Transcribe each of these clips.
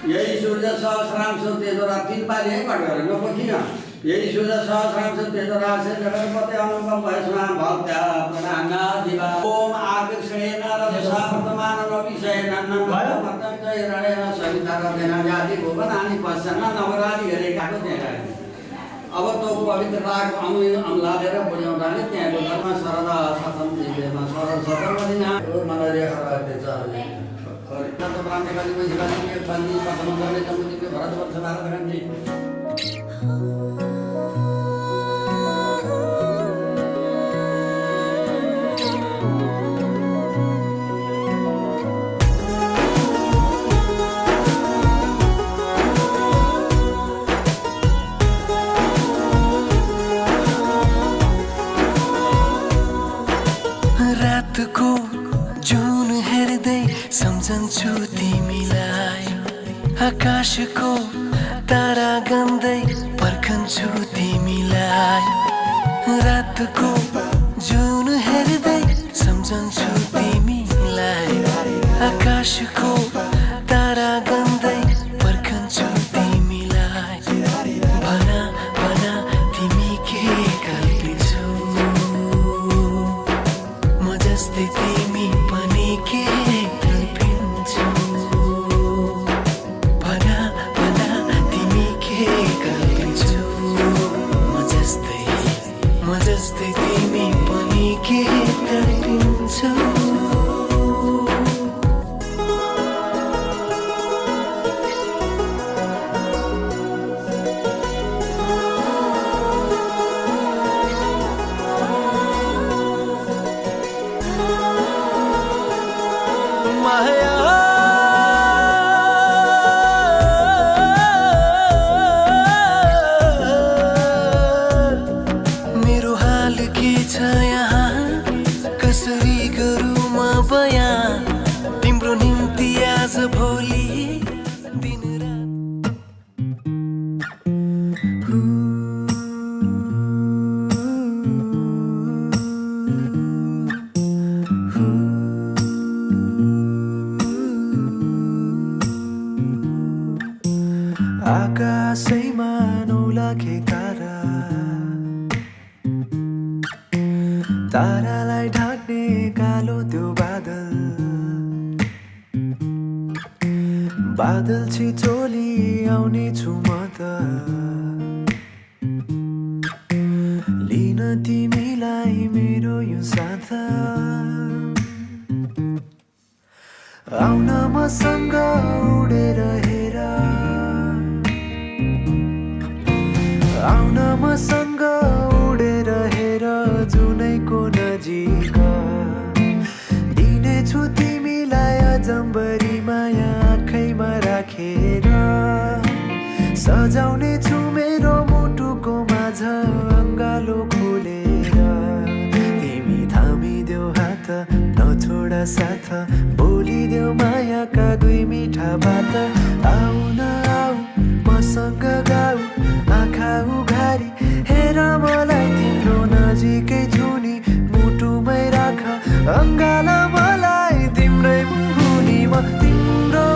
यही सूर्य सहस्राम तेजरा 3 पाली है पढ गरेको पो किन यही सूर्य सहस्राम तेजरा से जगतपति अनुपम वैष्णव भक्त्या प्रणाना दिवा ओम आकृष्णेन रजसा वर्तमान विषयेन नमः जयरणेन सवितारतेन जाति भुवनानि पश्यन् नवराली गरेकाको त्यहाँ अब तो पवित्रता अम्लालेर बुझाउँदाले त्यहाँको घरमा शरद सतम दिवेमा शरद सतम दिना मलाई रेखा राख्दै छ तो ब्राह्मण काली में जिला में बंदी पतन करने का मुझे के भारतवर्ष भारत गंजी रात को जुन हेर्दै सम्झन्छु तिमीलाई आकाशको तारा गन्दै पर्खन्छु तिमीलाई रातको जुन हेर्दै सम्झन्छु तिमीलाई आकाशको तारा गन्दै पर्खन्छु तिमीलाई भना भना तिमी के कल्पिन्छौ म जस्तै तिमी पनि के कल्पिन्छौ भना भना तिमी के कल्पिन्छौ म जस्तै तिमी पनि के कल्पिन्छौ माया मेरो हाल के छ यहाँ कसरी गरौँ म बयाँ तिम्रो निम्ति आज भोलि दिन आकाशैमा 9 लाखे तारा तारालाई ढाक्ने कालो त्यो बादल छिचोली आउने छु म त लिन तिमीलाई मेरो यो साथ आउन मसँग उडेर हेर आउन मसँग उडेर हेर जुनैको नजिक दिनेछु तिमीलाई अजम्बरी माया आँखैमा राखेर सजाउने छु मेरो मुटुको माझ अङ्गालो खोलेर तिमी थामिदेऊ हात नछोड साथ बोलिदेऊ मायाका 2 मिठा बात आउन आऊ मसँग गाऊ आँखा उघारी हेर मलाई तिम्रो नजिकै छु नि मुटुमै राख अङ्गाल मलाई तिम्रै मुनि म तिम्रो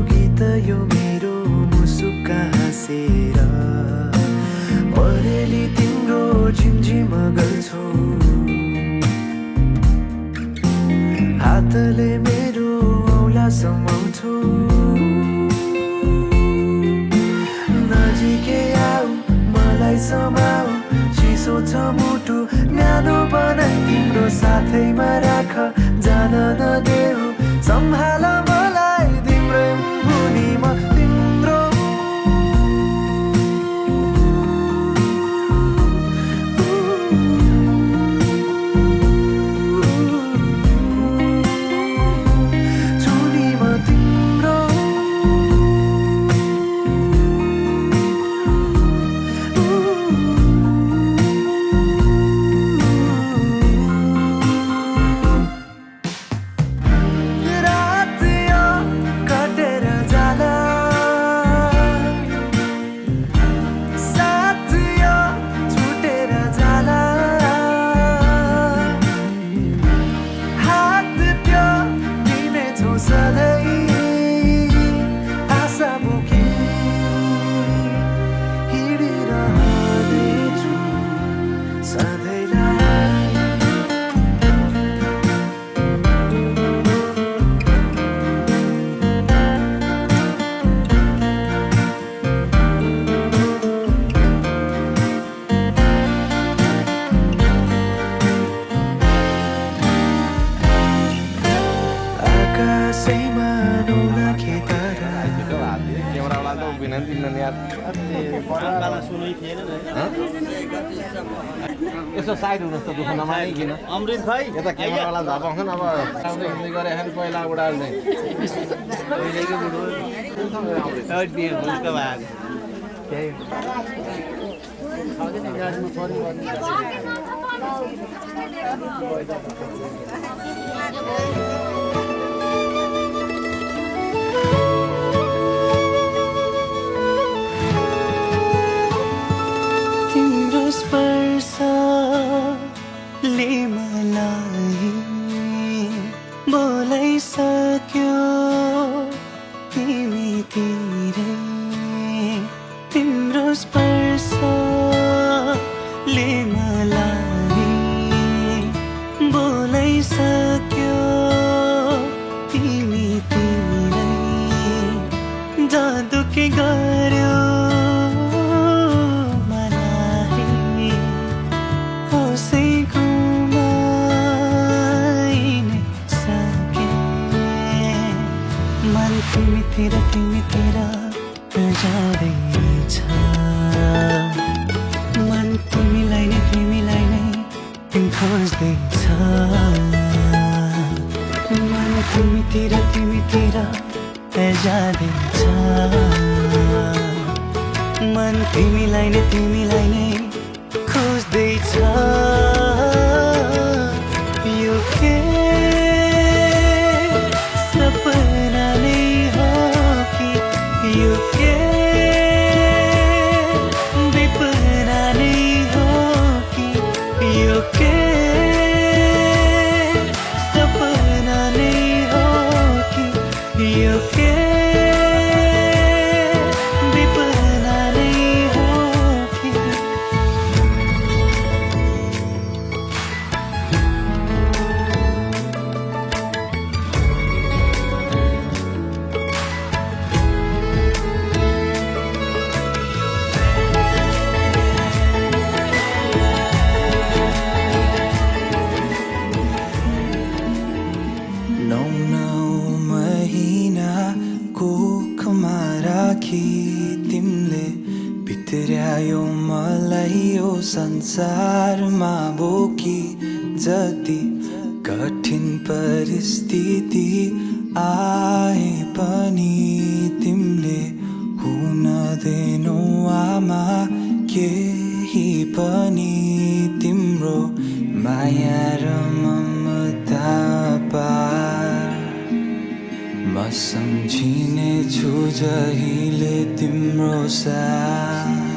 गीत यो मेरो मुसुक्का हाँसेर परेली तिम्रो झिमझिम गल्छौ हातले मेरो औला समाउँछौ नजिकै आऊ मलाई समाऊ चिसो छ मुटु न्यानो बनाई तिम्रो साथैमा राख जान नदेऊ सम्हाल मलाई तिम्रै मुनि म तिम्रो छैन नि तिमीलाई याद यसो साइड हुनुहोस् त दुःख नमानिकन अमृत भाइ यता क्यामेरावाला झपाउँछ नि अब आउँदै हिँड्दै गरे पहिला उडाल चाहिँ तिम्रो स्पर्शले मलाई बोलाइसक्यो तिमीतिरै तिम्रो स्पर्शले मलाई बोलाइसक्यो तिमीतिरै जादु के गर्यो तिमीतिर जाँदैछ मन तिमीलाई नै खोज्दैछ मन तिमीतिर जाँदैछ मन तिमीलाई नै खोज्दैछ यो के सपना नै यो के विपना नै हो कि यो के सपना नै हो कि यो के विपना नै हो कि तिमीले भित्र्यायो मलाई यो संसारमा बोकी जति कठिन परिस्थिति आए पनि तिमीले हुन दिनु आमा केही पनि तिम्रो माया र ममता पार म सम्झिने छु जहिले तिम्रो साथ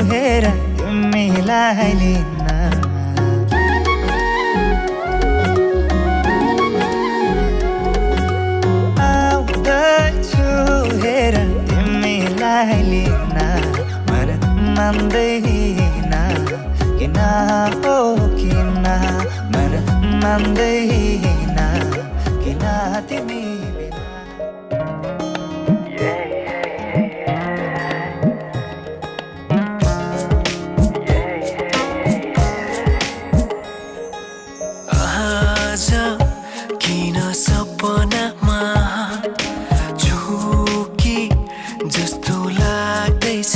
हेर तिमीलाई लिन आउँदैछु हेर तिमीलाई लिन मन मान्दैन किन हो किन मन मान्दैन किन तिमी किन सपनामा झुकी जस्तो लाग्दैछ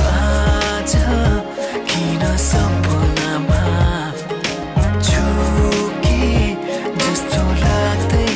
आज किन सपनामा झुकी जस्तो लाग्दैछ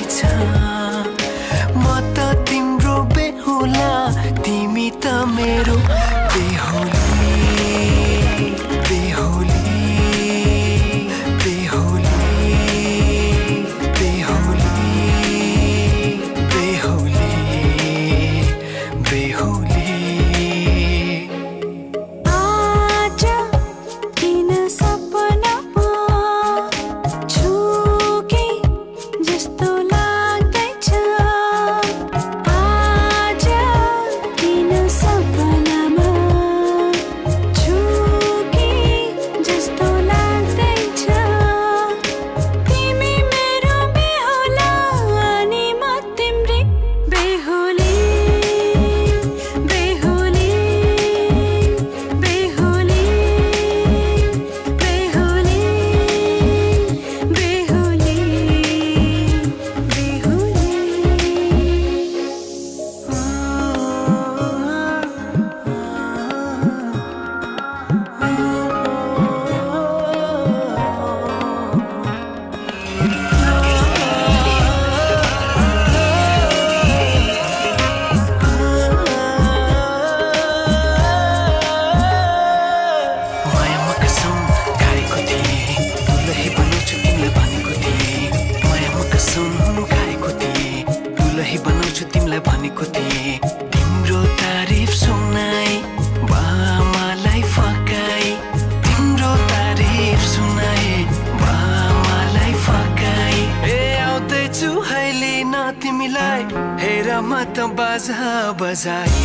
त बाजा बजाई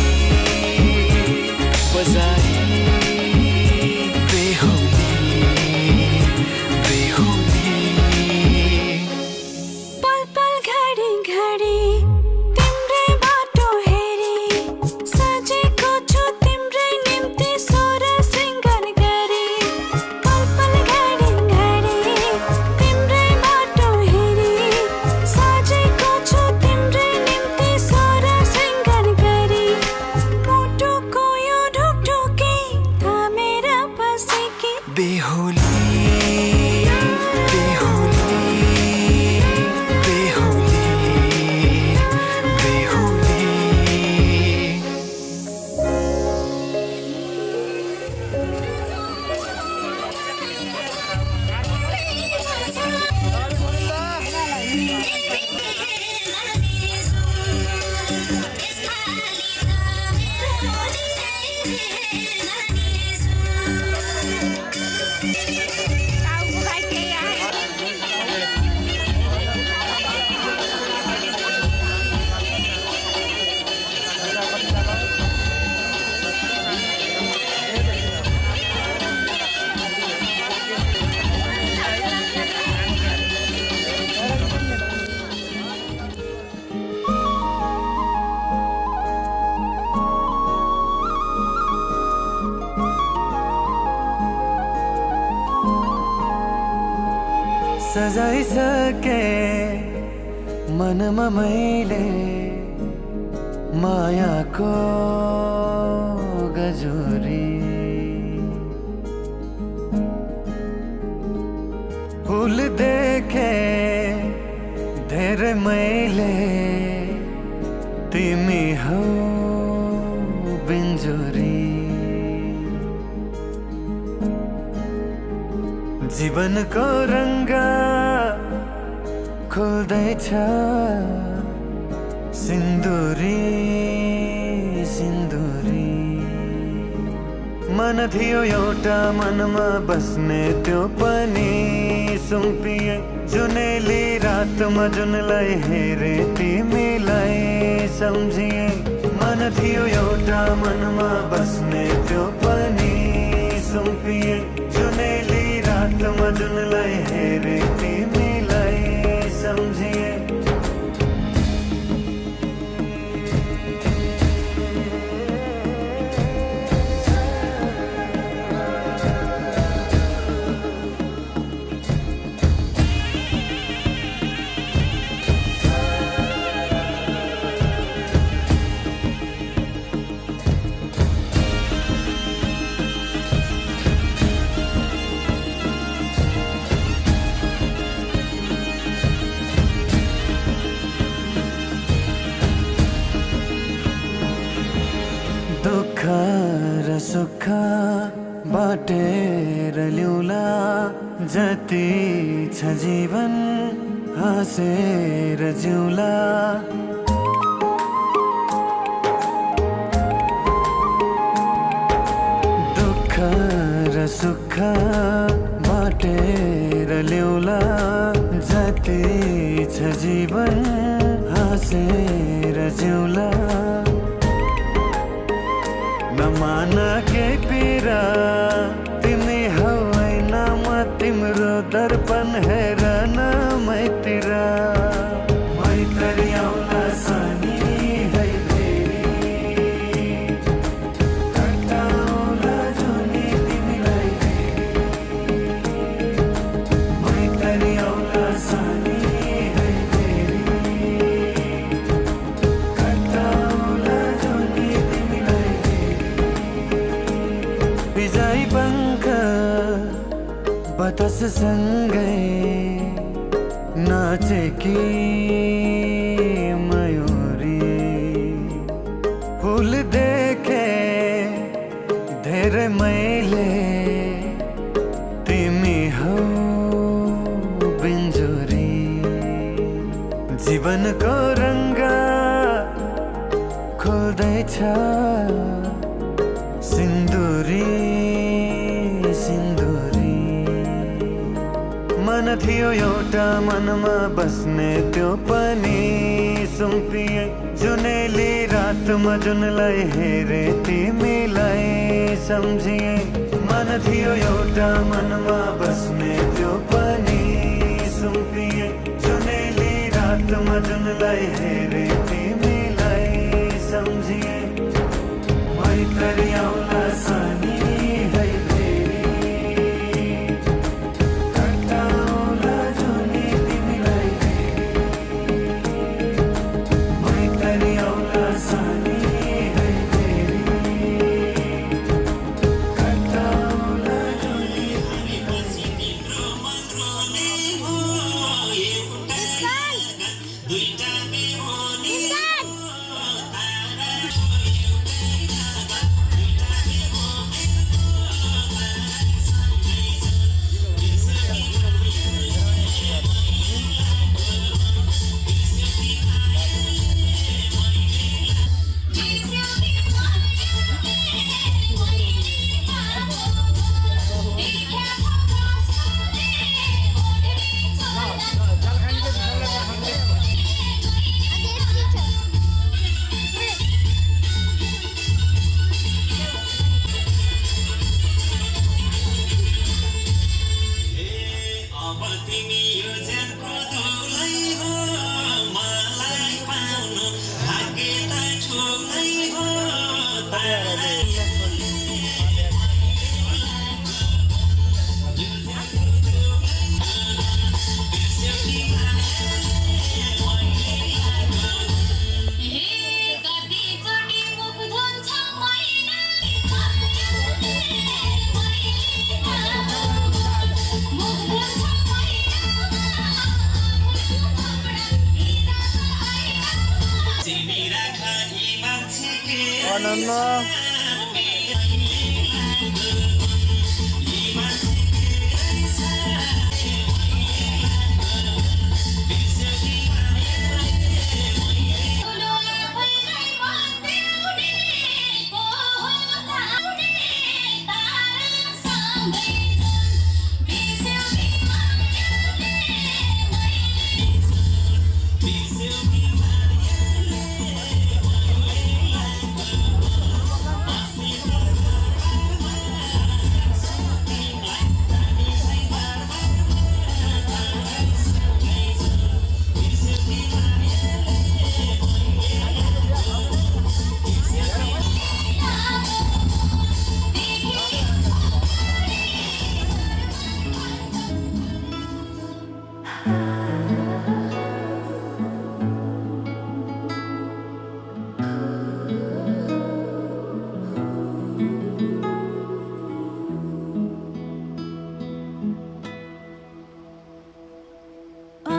बजाई बेहुली बेहुली पल पल घडी घडी तिम्रै बाटो हेरी सजेको छु तिम्रै निम्ति सोर सिंगार गरी पल पल घडी घडी तिम्रै बाटो हेरी सजेको छु तिम्रै निम्ति सोर सिंगार गरी मुटुको यो ढुकढुकी थामेर बसेकी बेहुली बेहुली बेहुली बेहुली सजाइसके मनमा मैले मायाको गजुरी फुल देखे धेरै मैले तिमी हौ बिन्जुरी जीवनको रङ्ग खोल्दैछ सिन्दुरी सिन्दुरी मन थियो एउटा मनमा बस्ने त्यो पनि सुम्पिए जुनेली रातमा जुनलाई हेरे तिमीलाई सम्झिए मन थियो एउटा मनमा बस्ने त्यो पनि सुम्पिए जुनेली रातमा जुनलाई हेरे तिमीलाई सम्झिए दुःख र सुख बाटेर ल्याउला जति छ जीवन हाँसेर जिउला दुःख र सुख बाटेर ल्याउला जति छ जीवन हाँसेर जिउला नमान के पीरा तिमी हौ ऐना म तिम्रो दर्पण हेरन मैतिरा मैतरी आउला सानी है फेरि कटाउला जुनी तिमीलाई मैतरी आउला सानी है फेरि कटाउला जुनी तिमीलाई बिजाई पंख बतास सँगै नाचेकी मयूरी फुल देखे धेरै मैले तिमी हौ बिन्जुरी जीवनको रङ्ग खोल्दैछ सिन्दुरी सिन्दुरी मन थियो एउटा मनमा बस्ने त्यो पनि सुम्पिए जुनेली रातमा जुनलाई हेरे तिमीलाई सम्झिए मन थियो एउटा मनमा बस्ने त्यो पनि सुम्पिए जुनेली रातमा जुनलाई हेरे तिमीलाई सम्झिए मैत्री आउला सानी है फेरि कटाउला जुनी तिमीलाई मैत्री आउला सानी है फेरि कटाउला जुनी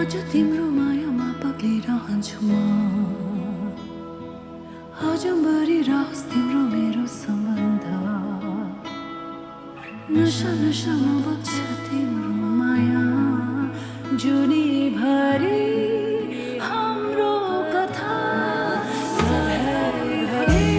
आज तिम्रो मायामा पक्लिरहन्छु म अझम्बरी रहोस् तिम्रो मेरो सम्बन्ध नशा नशामा बग्छ तिम्रो माया जुनीभरि हाम्रो कथा सधैँभरि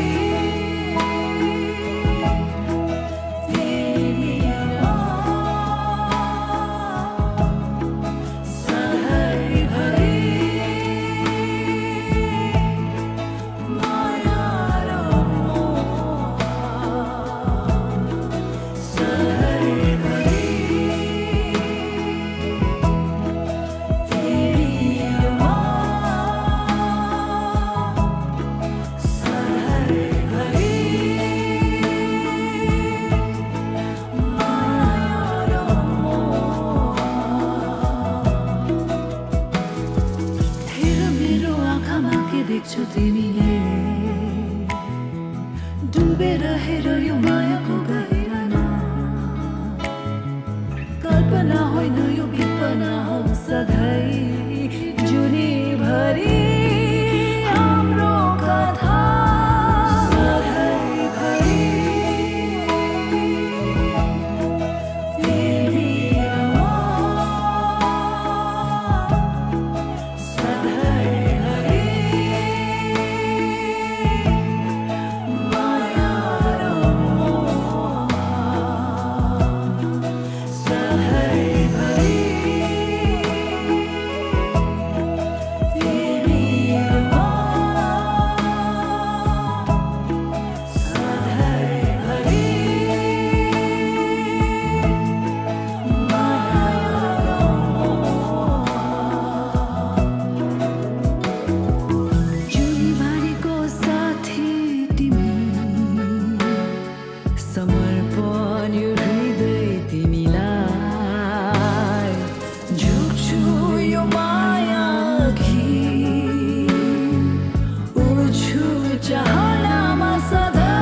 समर्पण यो हृदय तिमीलाई झुक्छु यो माया अघि उड्छु चाहनामा सधैँ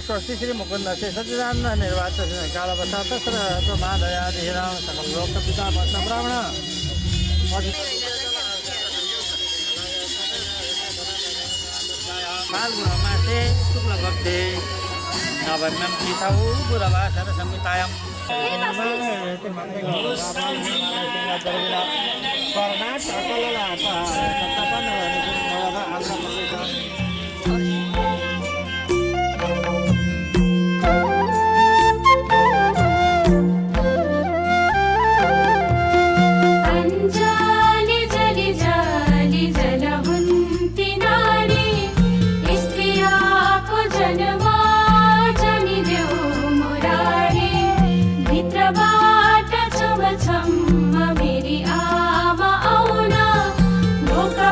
स्वस्ति श्री मुकुंद से सच्चिदानंद निर्वाचित कालवशात प्रमादयादिराम सकल लोक पिता भक्त ब्राह्मण फाल्गुणमासे शुक्लपक्षे नवम्यं तिथौ बुधवासर संहितायां भित्रबाट छम छम मेरी आमा आउन ढोका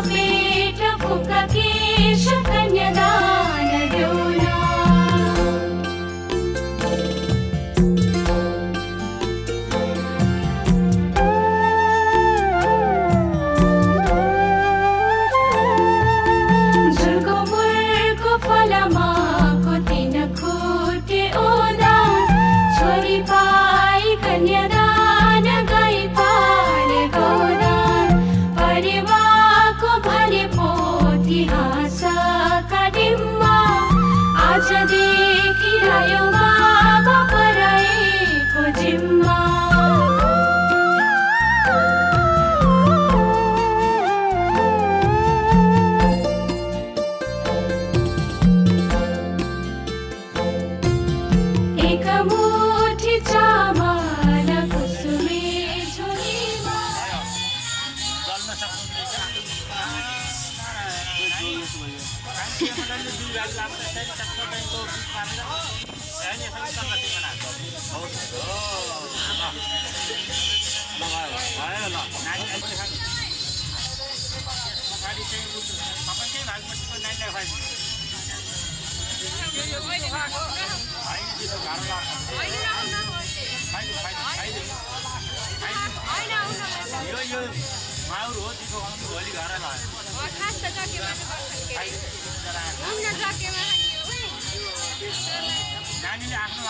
नानीले आफ्नो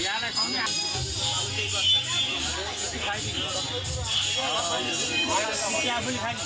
यहाँलाई खुवाउने पनि खाने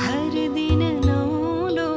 हर दिन नौलो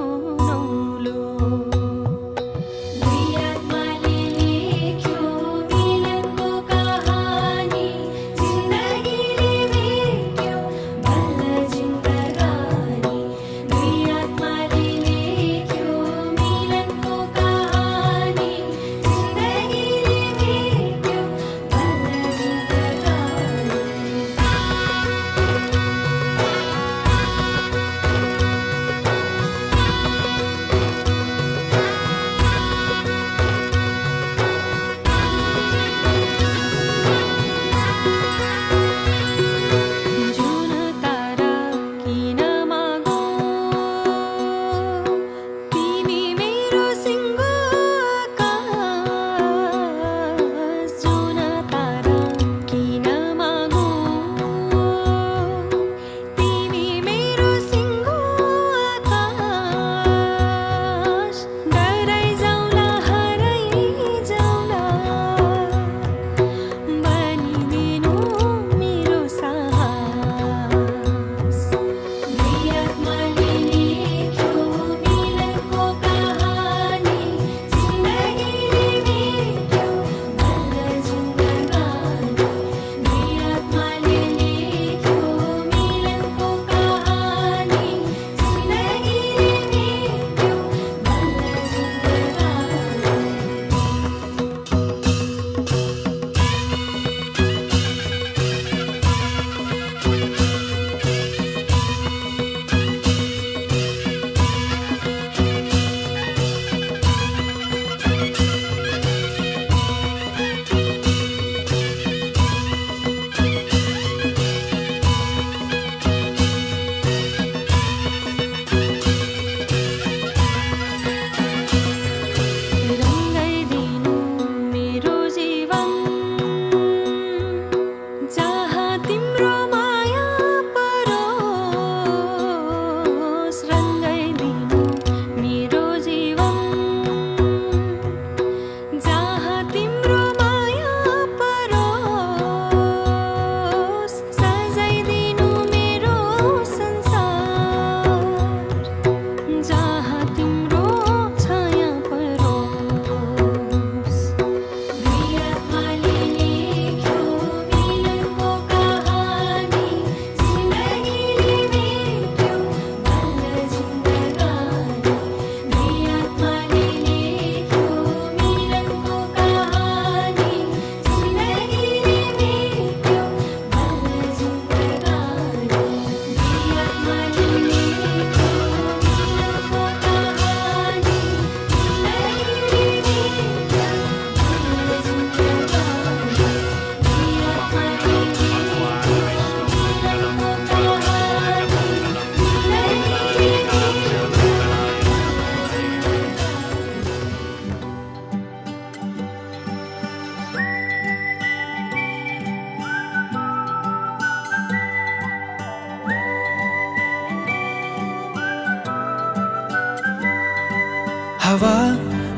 हावा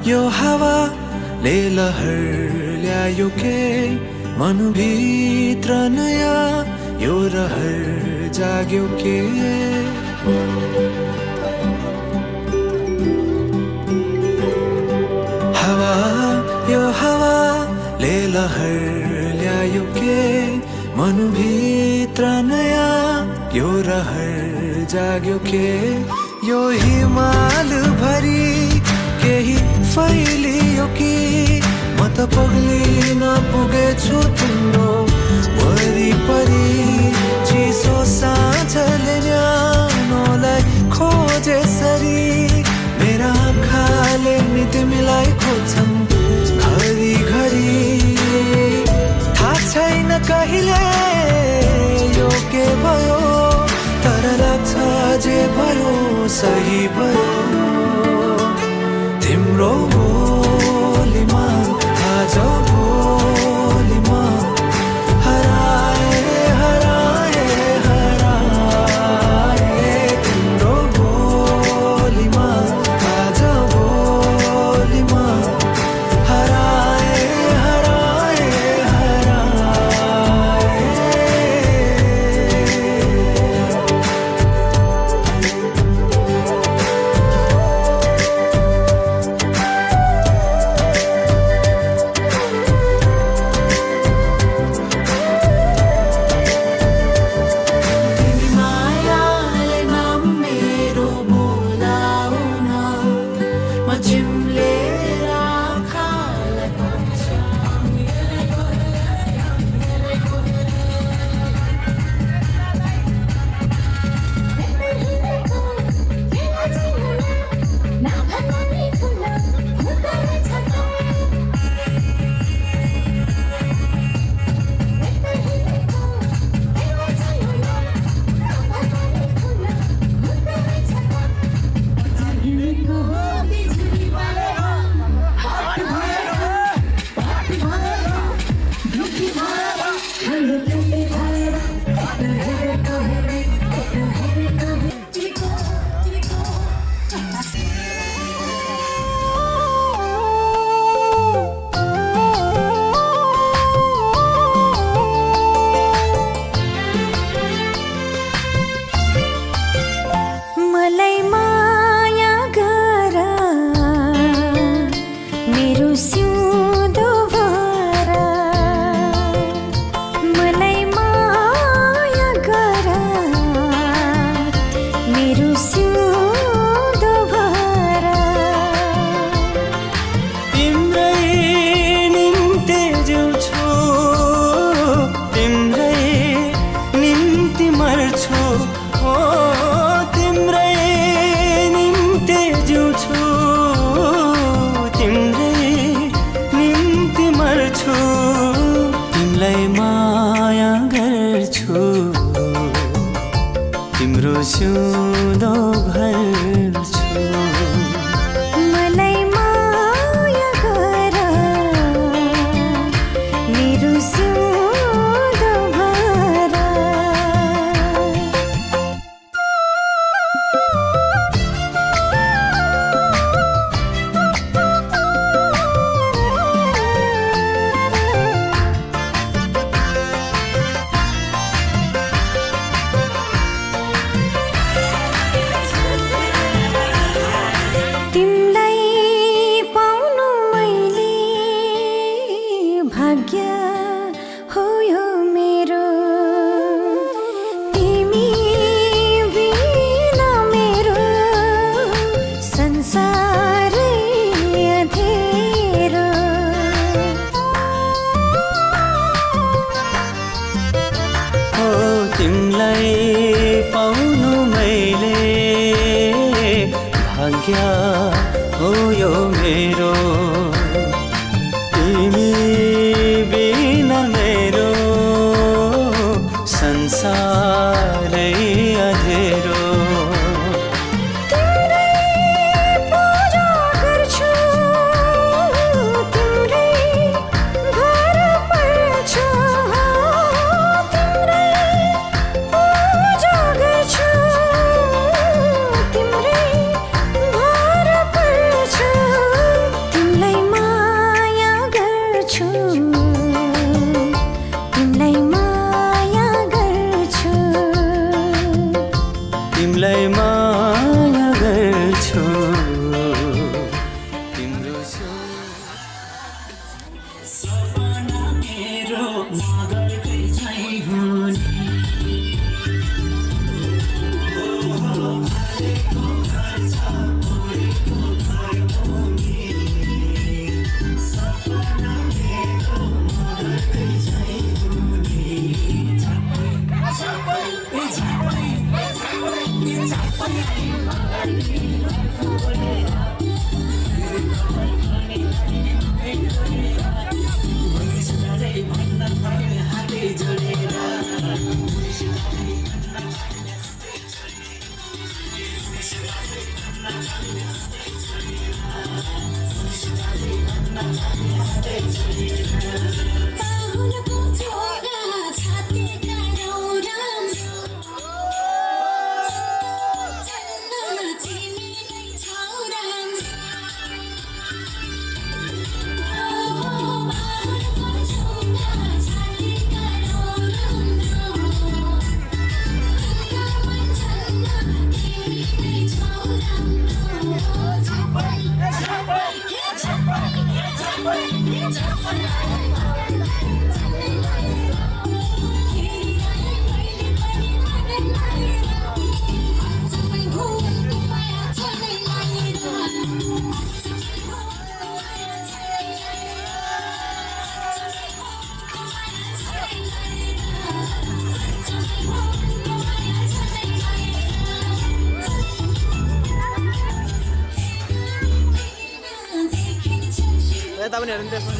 यो हावाले लहर ल्यायो के मनभित्र नयाँ यो रहर जाग्यो के हावा यो हावाले लहर ल्यायो के मनभित्र नयाँ यो रहर जाग्यो के यो हिमाल भरि केही फैलियो कि म त पग्लिन पुगेछु तिम्रो वरिपरि चिसो साँझले न्यानोलाई खोजेसरी मेरा आँखाले नि तिमीलाई खोज्छन् घरिघरि थाहा छैन कहिले यो के भयो तर लाग्छ जे भयो सही भयो तिम्रो बोलीमा आज भोलिमा हराए हराए हराए तिम्रो बोलीमा आज भोलिमा हराए हराए हराए मलाई माया गर मेरो सिउँदो भर मलाई माया गर मेरो सिउँदो भर तिम्रै निम्ति जिउँछु तिम्रै निम्ति मर्छु हो तिम्रै निम्ति जिउँछु तिम्रै निम्ति मर्छु तिमीलाई माया गर्छु तिम्रो सिउँदो भर्छु मलाई माया गर मेरो सिउँदो भर तिमलाई पाउनु मैले भाग्य हो यो मेरो तिमी बिना मेरो संसारै अँधेरो हो तिमीलाई पाउनु मैले भाग्य हो यो मेरो तिमी बिना मेरो संसारै अँधेरो पूजा गर्छु तिम्रै घर पर्छु तिम्रै पूजा गर्छु तिम्रै घर पर्छु बाहुनको चोरा छातीका रौरम चन्न तिमी नै छौरम बाहुनको चोरा छातीका रौरम चन्न तिमी नै छौरम यता पनि हेर्नु त्यसमा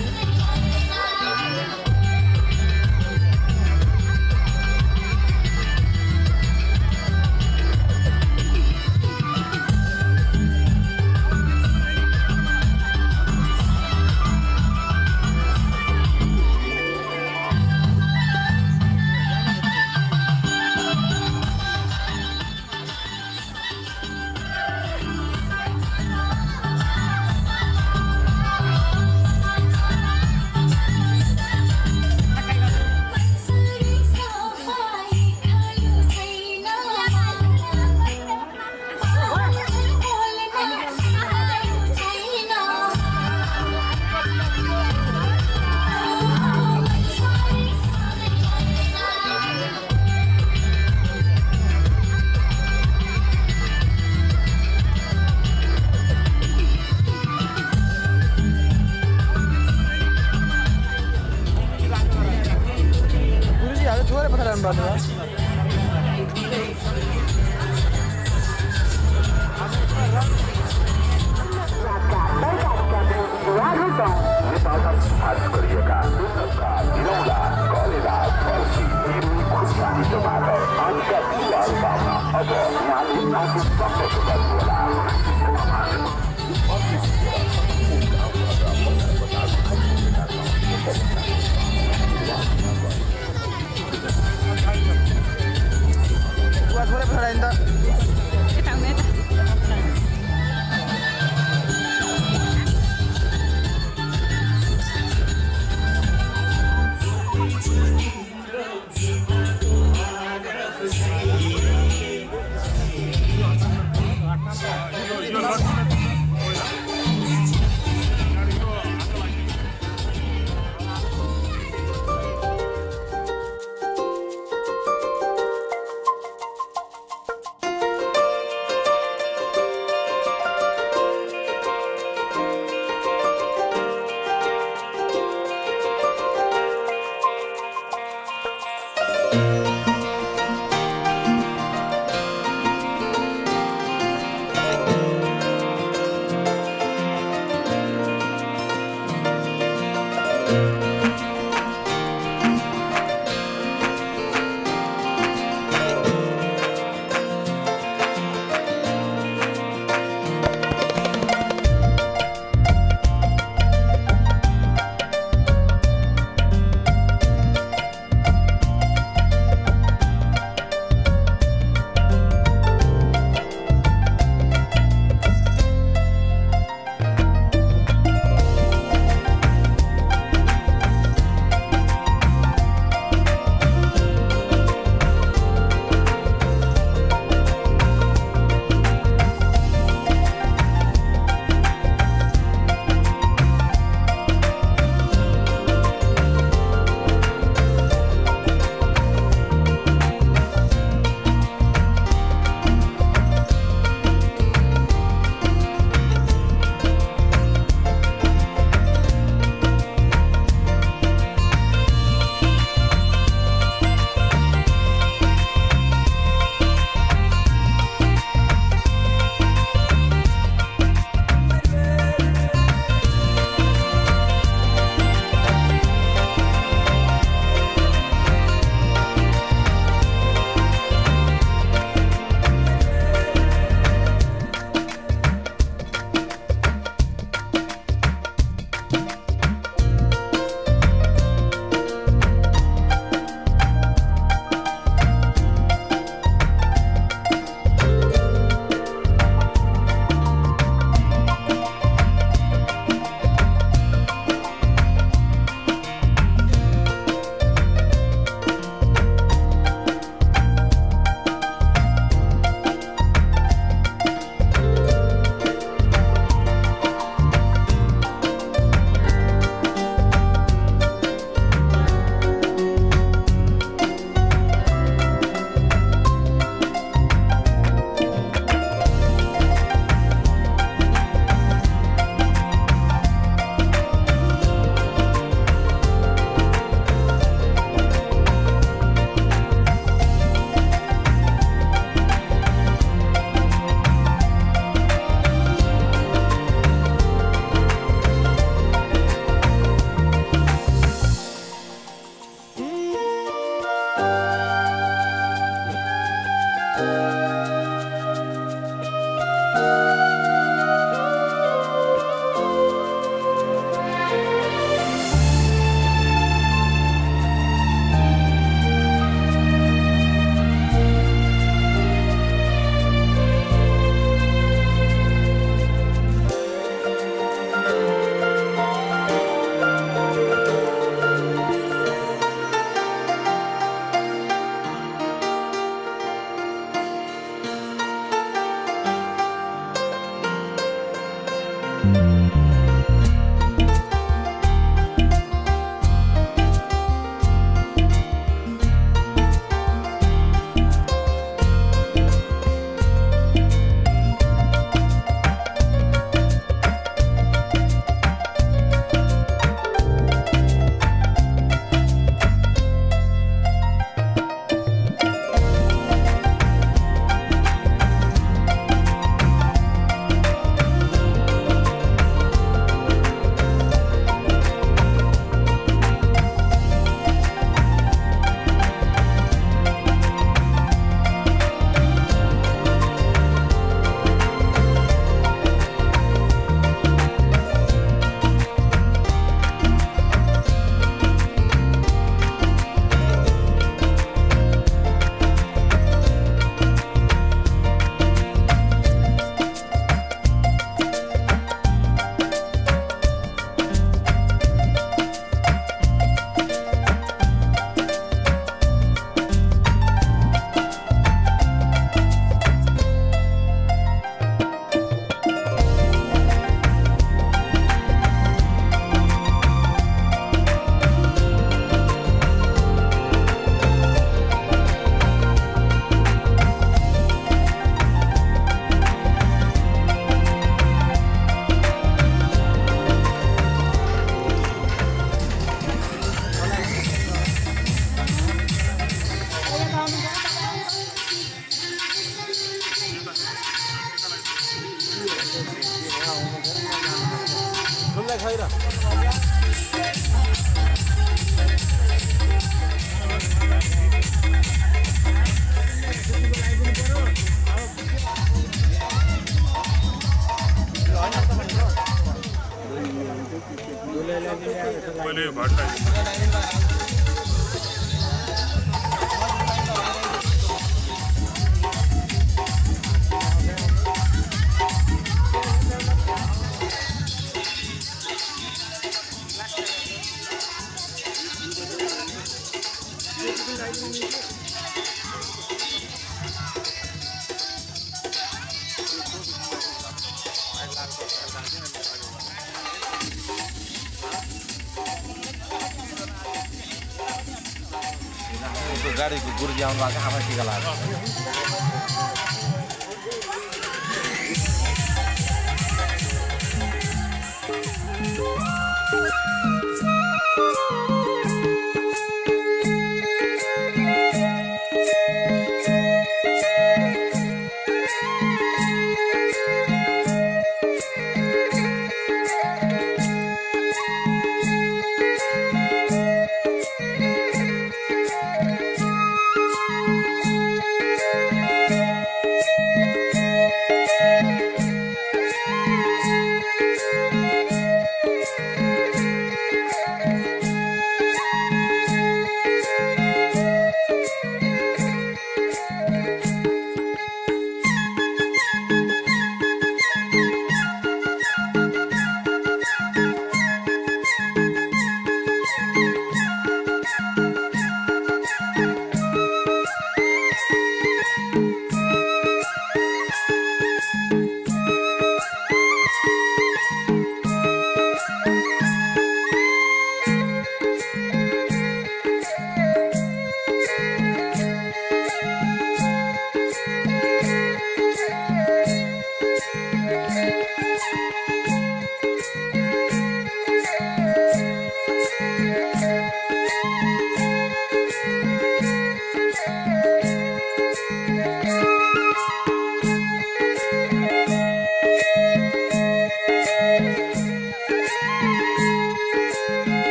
थोरै पत्ता राम्रो खास गरिएका निरौला कलेरा फर्सी खुर्सानी टमाटर आदिका बिरुवाहरू पाउन अब यहाँले आफू सम्पर्क गर्नुहोला। मैले भट्टाइ गाडीको गुरुजी आउनु भएको आमा टिका लाग्यो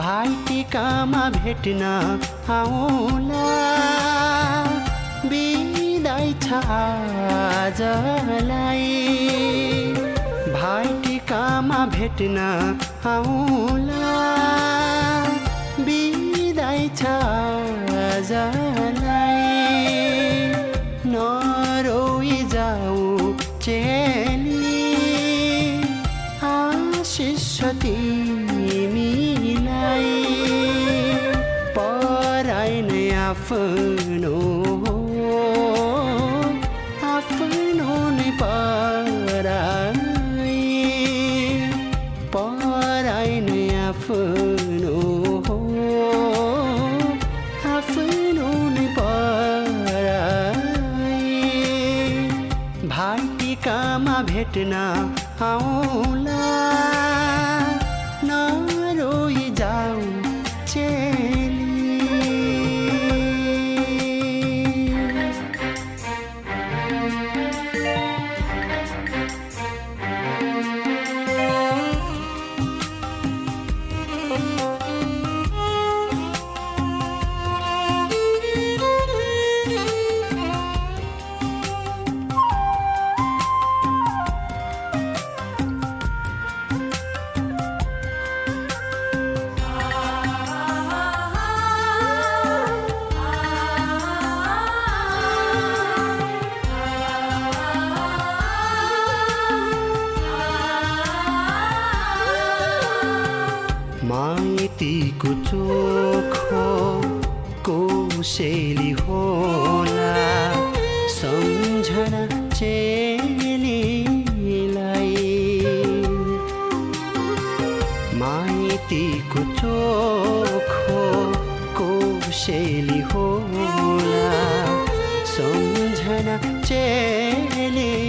भाइटिकामा भेट्न आउला बिदाई छ आजलाई भाइटिकामा भेट्न आउला बिदाई छ आजलाई नरोई जाऊ चेली आशिष तिमीलाई पराई नै आफ्नो आफ्नो नै पराई पराई नै आफ्नो आफ्नो नै पराई भाइटिकामा भेट्न आउला नरोई जाऊ चेली माइतीको चोखो कोसेली होला सम्झना चेलीलाई माइतीको चोखो कोसेली होला सम्झना चेलीलाई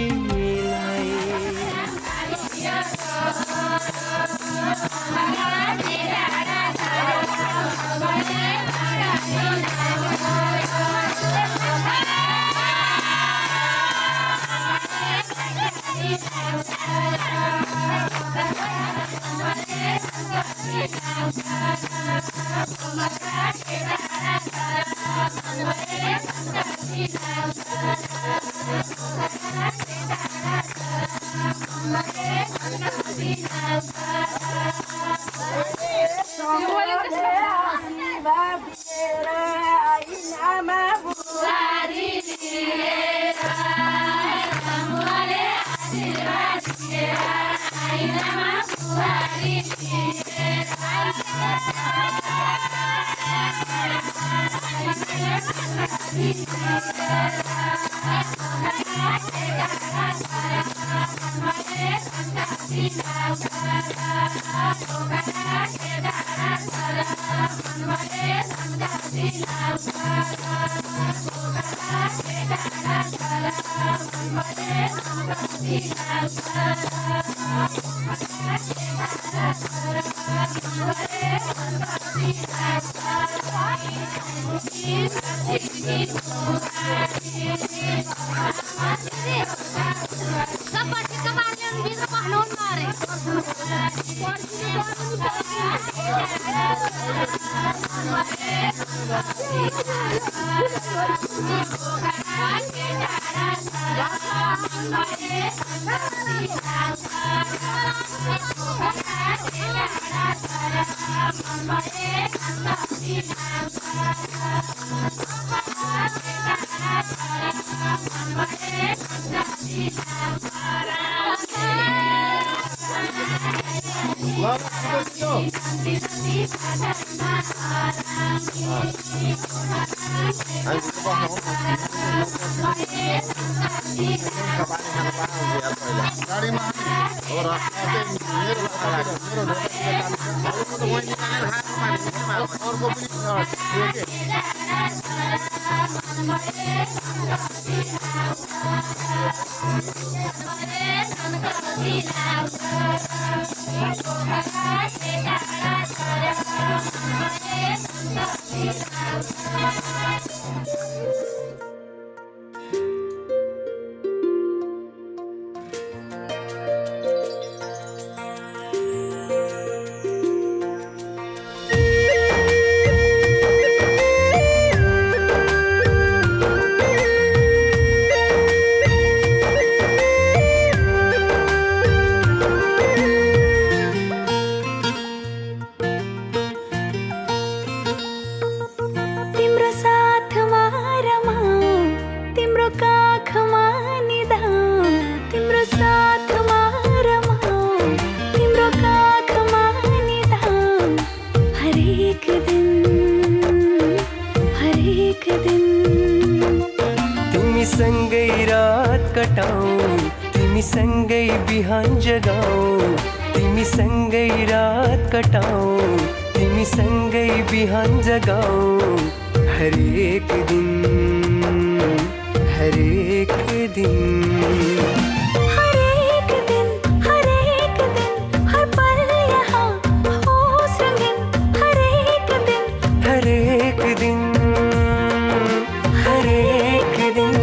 सँगै रात कटाऊ तिमी सँगै बिहान जगाऊ तिमी सँगै रात कटाऊ तिमी सँगै बिहान जगाऊ हरेक दिन हरेक दिन हर पल यहाँ होश रंगीन हरेक दिन हरेक दिन हरेक दिन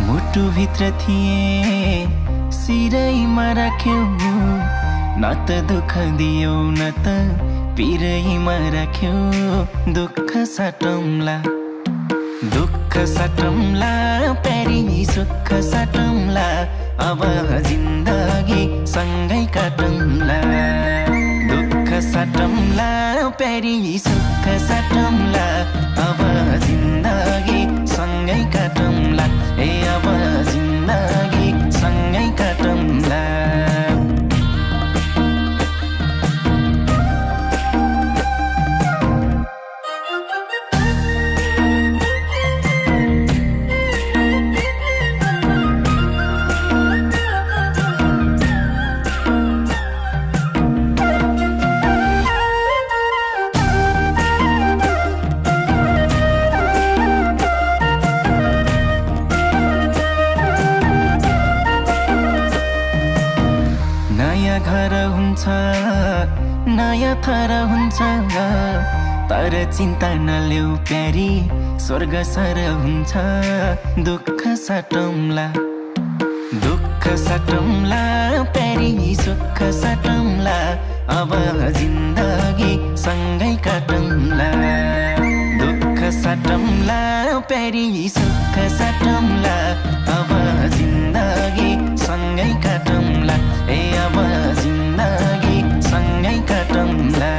मुटुभित्र थिए सिरैमा राख्यौ न त दुःख दियौ न त पिरैमा राख्यौ दुःख साटौँला प्यारी सुख साटौँला अब जिन्दगी सँगै काटौँला दुःख साटौँला प्यारी सुख साटौँला अब जिन्दगी सँगै काटौँला अब जिन्दगी सँगै काटौँला नयाँ थर हुन्छ तर चिन्ता नलेऊ प्यारी स्वर्ग सर हुन्छ दुःख साटौँला प्यारी सुख साटौँला अब जिन्दगी सँगै काटौँला दुःख साटौँला प्यारी सुख साटौँला अब जिन्दगी सँगै काटौँला अब जिन्दगी सँगै काटौँला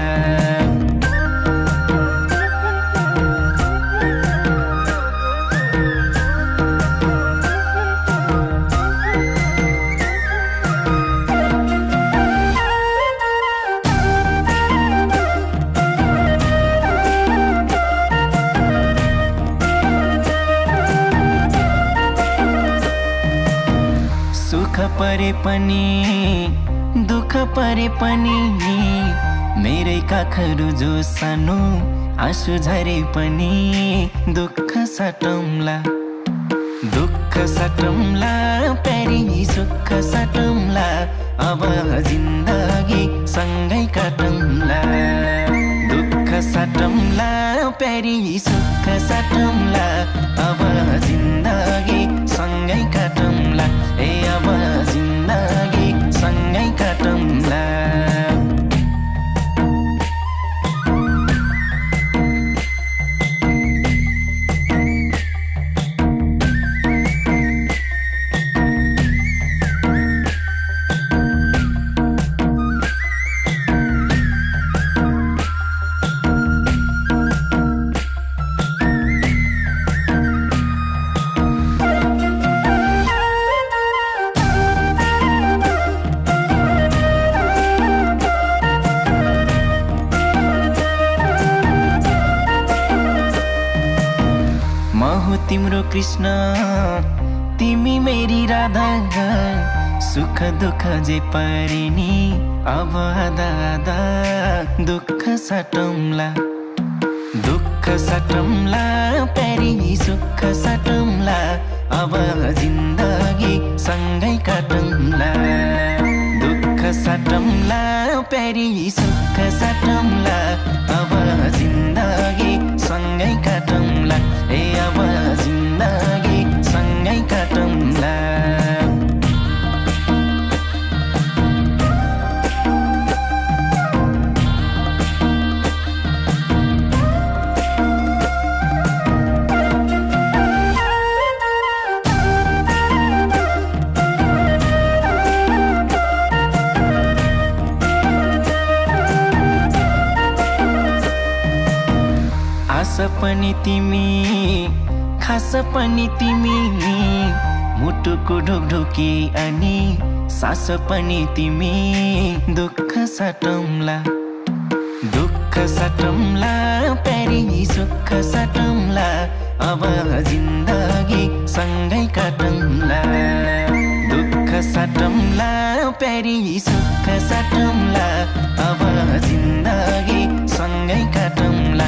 सुख परे पनि दुःख परे पनि मेरै काखहरू जो सानो आँसु झरे पनि दुःख साटौँला प्यारी सुख साटौँला अब जिन्दगी सँगै काटौँला दुःख साटौँला प्यारी सुख साटौँला अब जिन्दगी सँगै काटौँला अब जिन्दगी सँगै काटौँला तिम्रो कृष्ण तिमी मेरी राधा सुख दुःख जे परे नि अब आधा आधा दुःख साटौँला प्यारी सुख साटौँला अब जिन्दगी सँगै काटौँला दुःख साटौँला प्यारी सुख साटौँला अब जिन्दगी सँगै काटौँला अब जिन्दगी सँगै काटौँला आशा पनि तिमी खास पनि तिमी मुटुको ढोकढोकी अनि सास पनि तिमी दुःख साटौँला प्यारी सुख साटौँला अब जिन्दगी सँगै काटौँला दुःख साटौँला प्यारी सुख साटौँला अब जिन्दगी सँगै काटौँला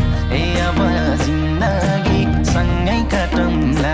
अब जिन्दगी सँगै काटौँला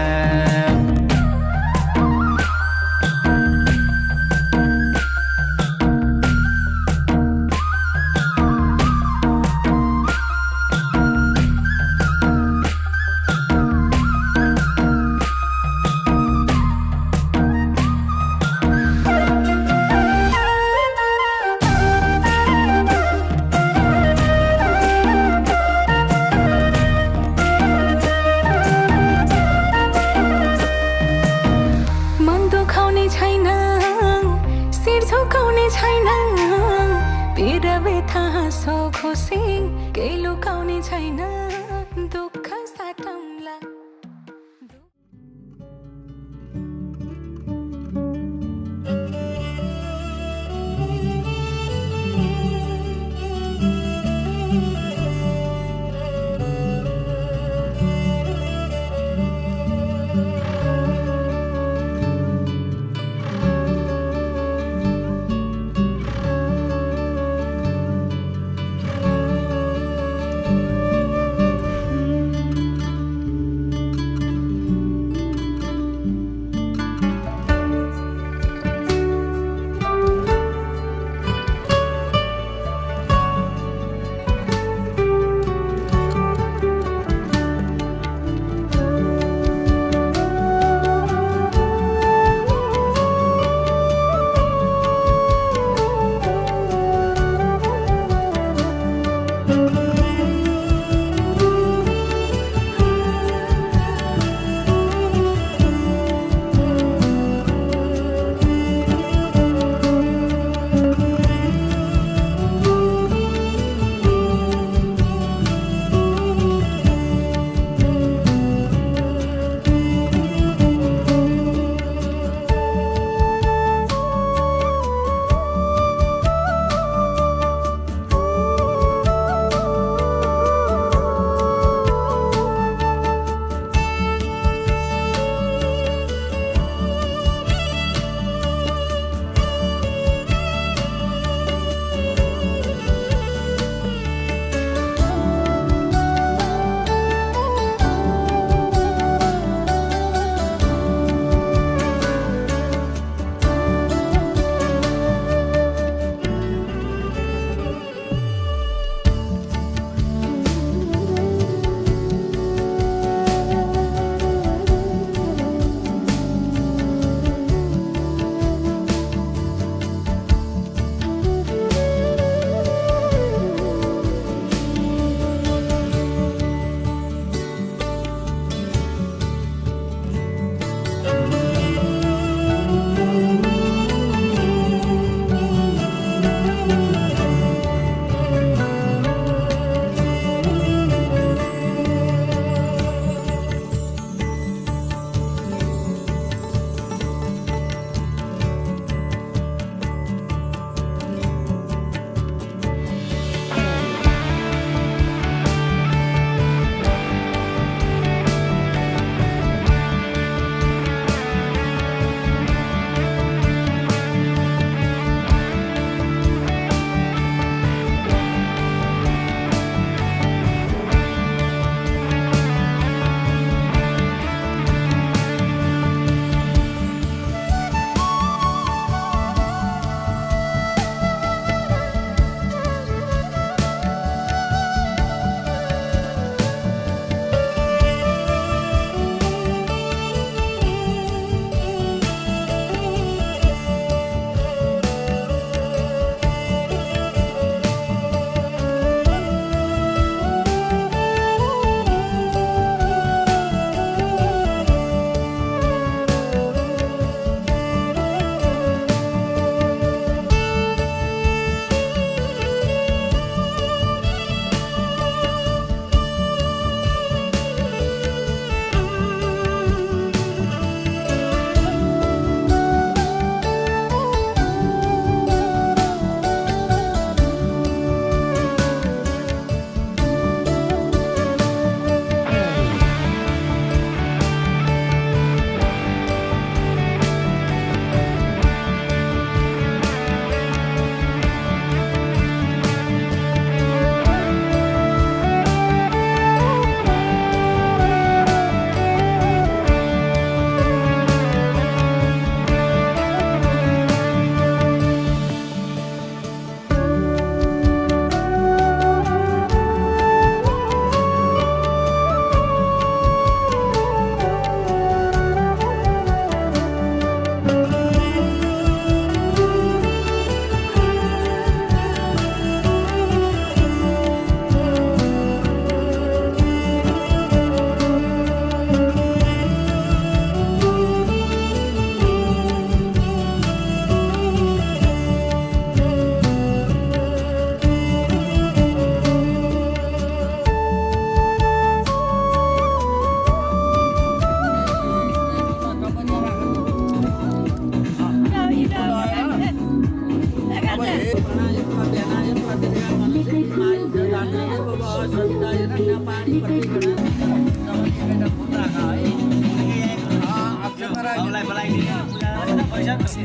बाउलाई बोलाइदिने पूजा पैसा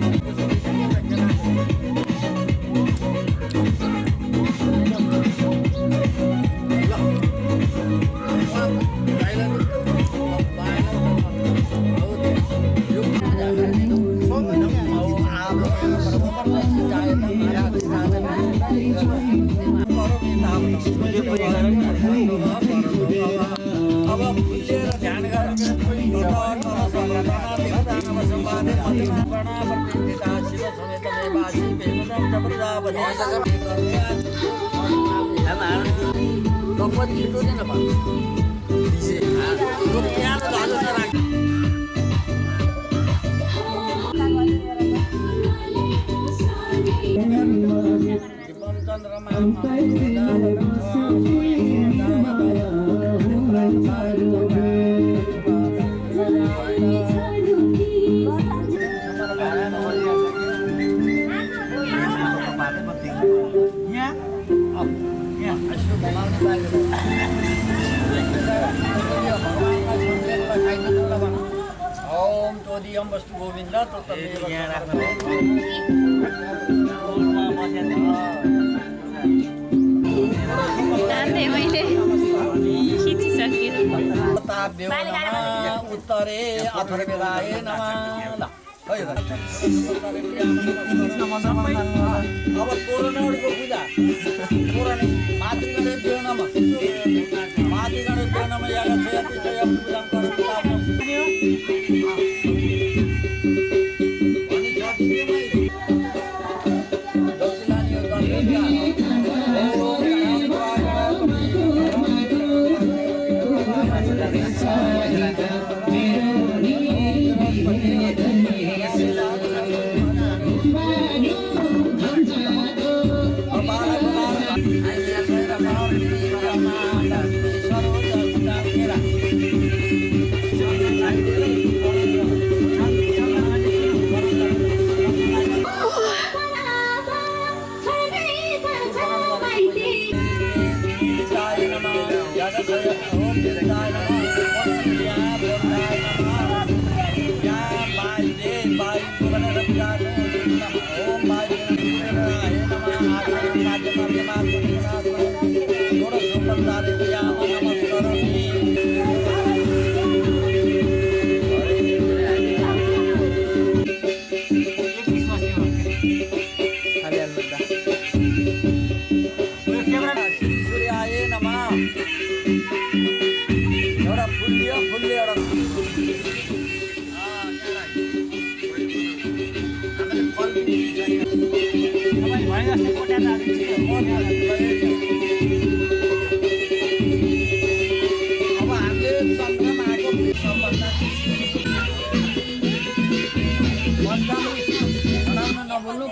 ओम तोदियम वस्तु गोविंद उत्तरे अथर्वेदाय नमः अब तोरणको पूजा तोरण मातृगणेभ्यो नमः मातृगणेभ्यो नमः यागच्छति पूजां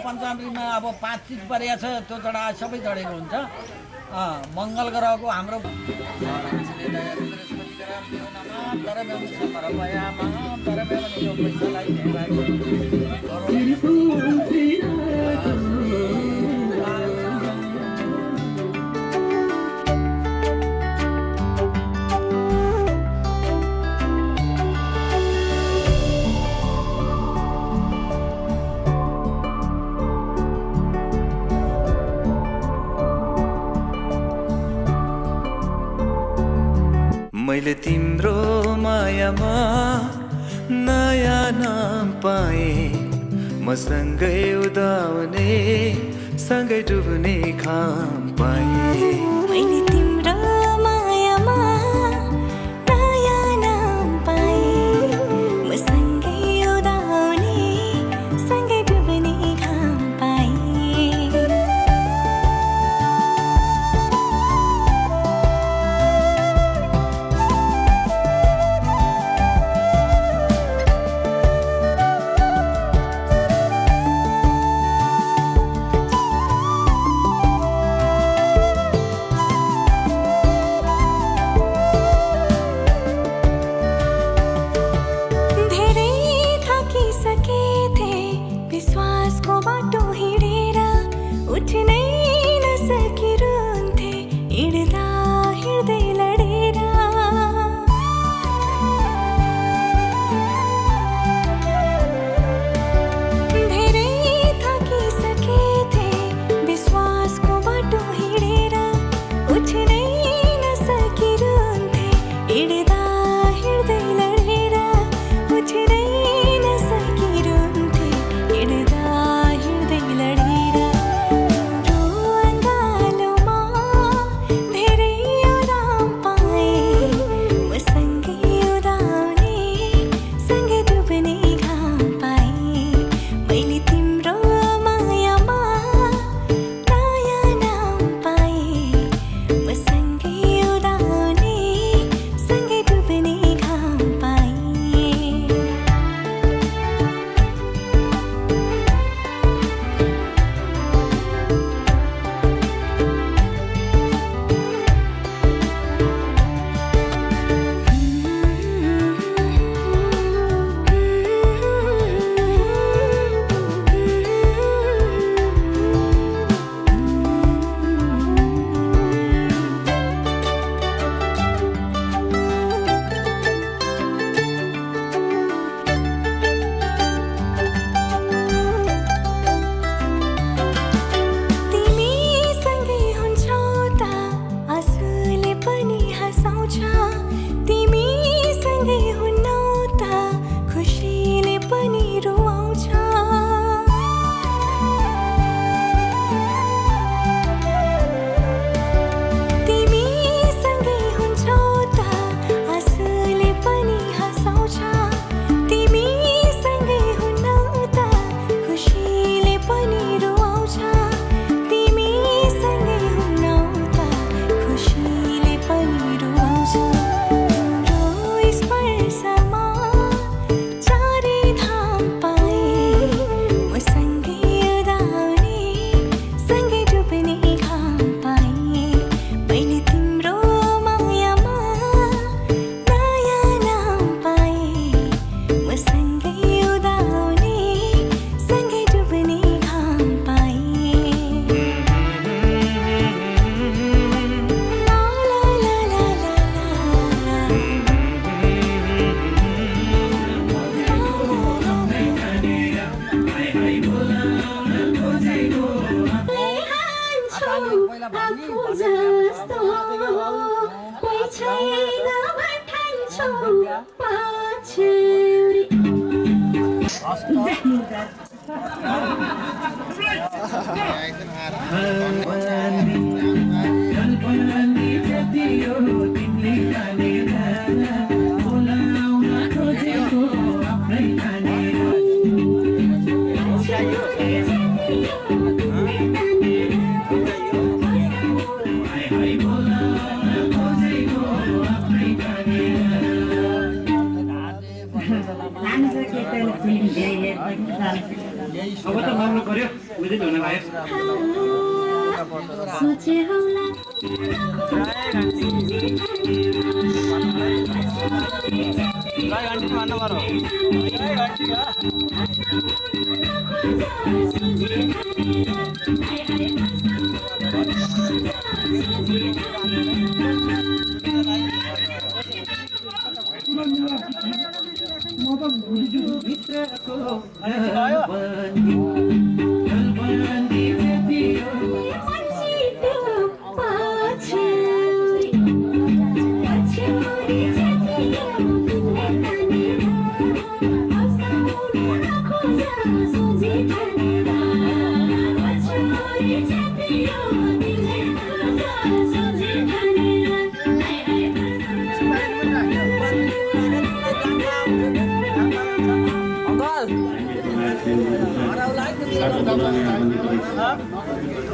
पञ्चामृतमा अब 5 चिज परेको छ त्यो चढा सबै चढेको हुन्छ मङ्गल ग्रहको हाम्रो मैले तिम्रो मायामा नयाँ नाम पाएँ म सँगै उदाउने सँगै डुब्ने घाम पाएँ मैले तिम्रो मायामा नयाँ नाम पाएँ म सँगै उदाउने सँगै डुब्ने घाम पाएँ अब त माग्नु पर्यो बुझ्दै हुन लाग्यो सोचे होला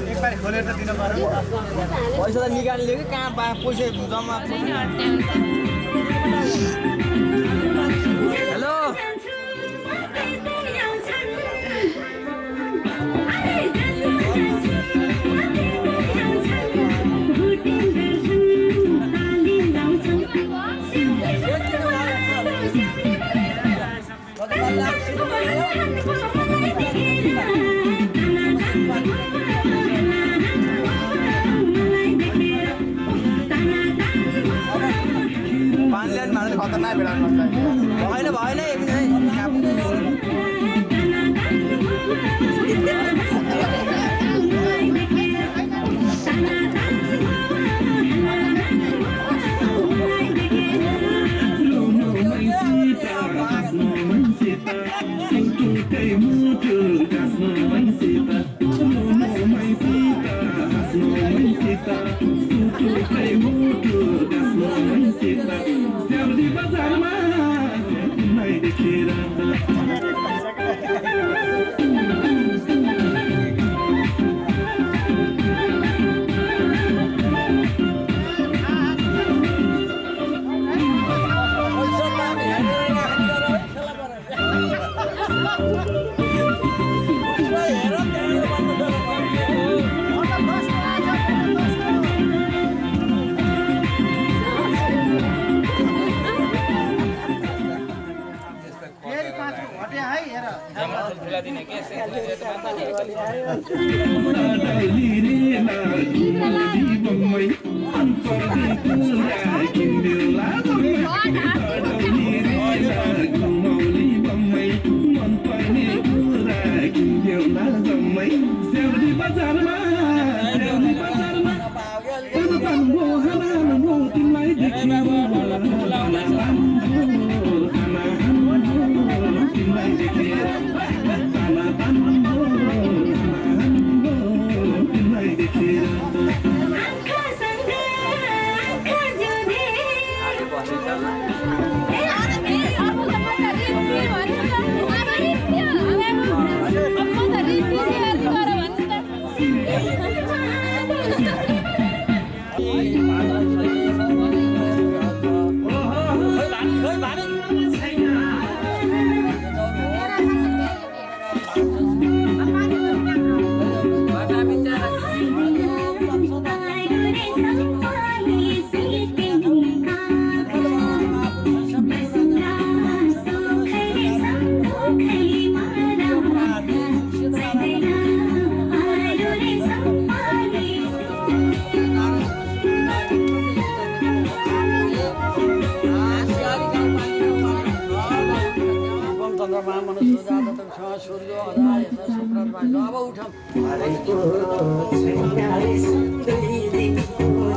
एकबार खोलेर त दिन पर्यो पैसा त निकाल्यो कि कहाँ पैसा जम्मा हेलो खतरनाक भेड़ा भएन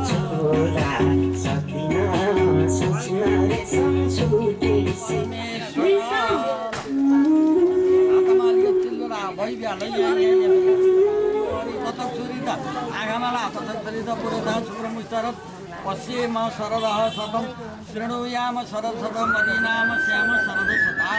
छोरा सकिन सोच्न रे सम्झु ततक्षुरित आगमला ततक्षुरित पुरोधा शुक्रमुष्टरत् पश्येम शरदः शतं शृणुयाम शरद शतं मदीनाम श्याम शरद शता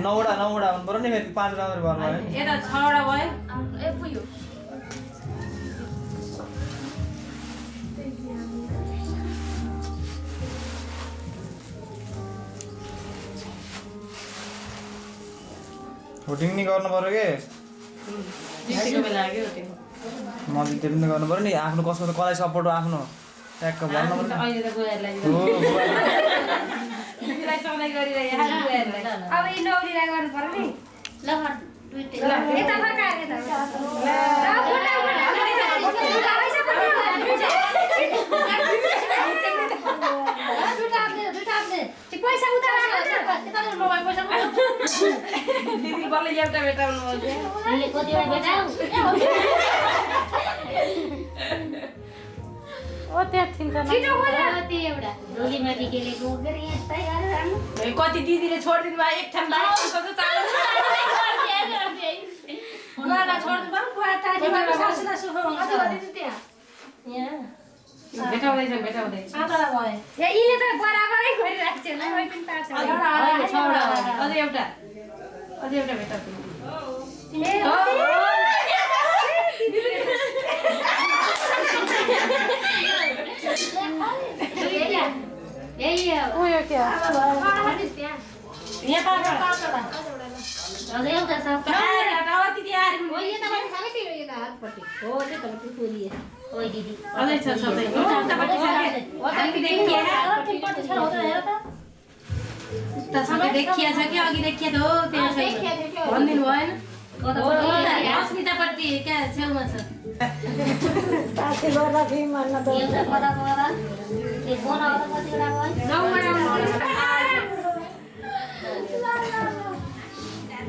नौवटा बरु नि 5 राउन्ड भयो यता 6वटा भयो पुग्यो भोटिङ नि गर्नु पर्यो के जितेको बेला के होटिङ म जिते पनि गर्नु पर्यो नि आफ्नो कसको त कसलाई सपोर्ट आफ्नो ट्याक्क भन्नु पर्यो अहिले त गोयाहरूलाई दिदीलाई सधैँ गरिरहेको गोयाहरूलाई अब यी नौरीलाई गर्नु पर्यो नि ल यता फर्काएर पैसा उता दिदी बल्ल एउटा भेटाउनु कति दिदीले छोडिदिनु भयो एक ठाउँ भेटाउँदैछ यिनले त बराबरै गरिरहेको छ अझ एउटा भेटाउँछु देखिया छ कि अघि देखिया त हो त्यहाँ भनिदिनु भएन अस्मितापट्टि क्या छेउमा छ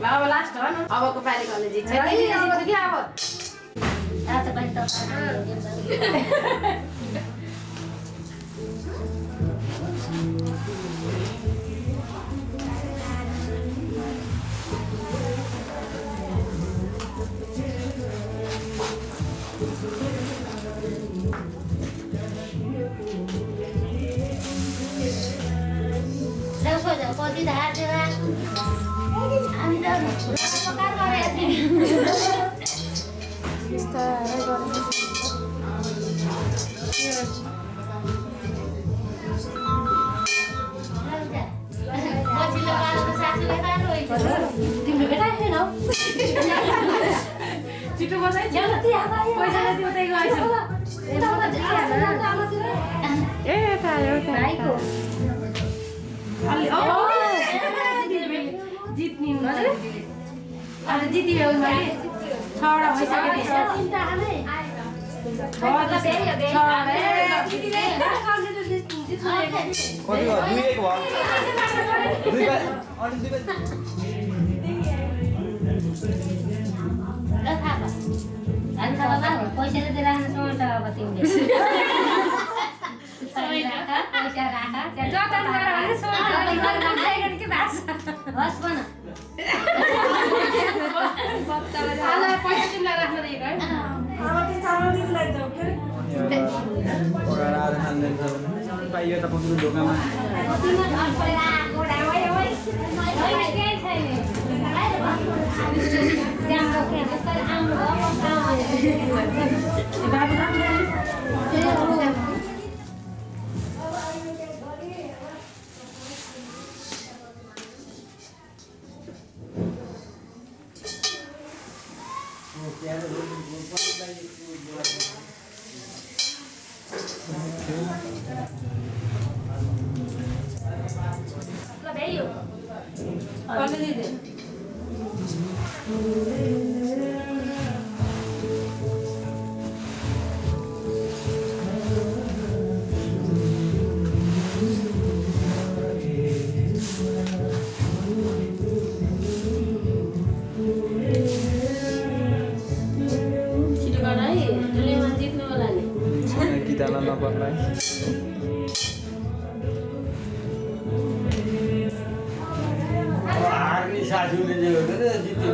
अब लास्ट हो न अबको पालि कसले जित्छ कि अब तिम्रो बेटा छैन छिटो बसाइ पैसा जति उतै गएछ ए भाइको अलि जित्ने हजुर अब जितियो भने 6वटा भइसक्यो तिनटा हालै कति भयो 2-1 भयो 2-1 पाइयो त पक्कै ढोकामा किताबमा नपर्ला हार्ने साथीले जे गर्यो जित्यो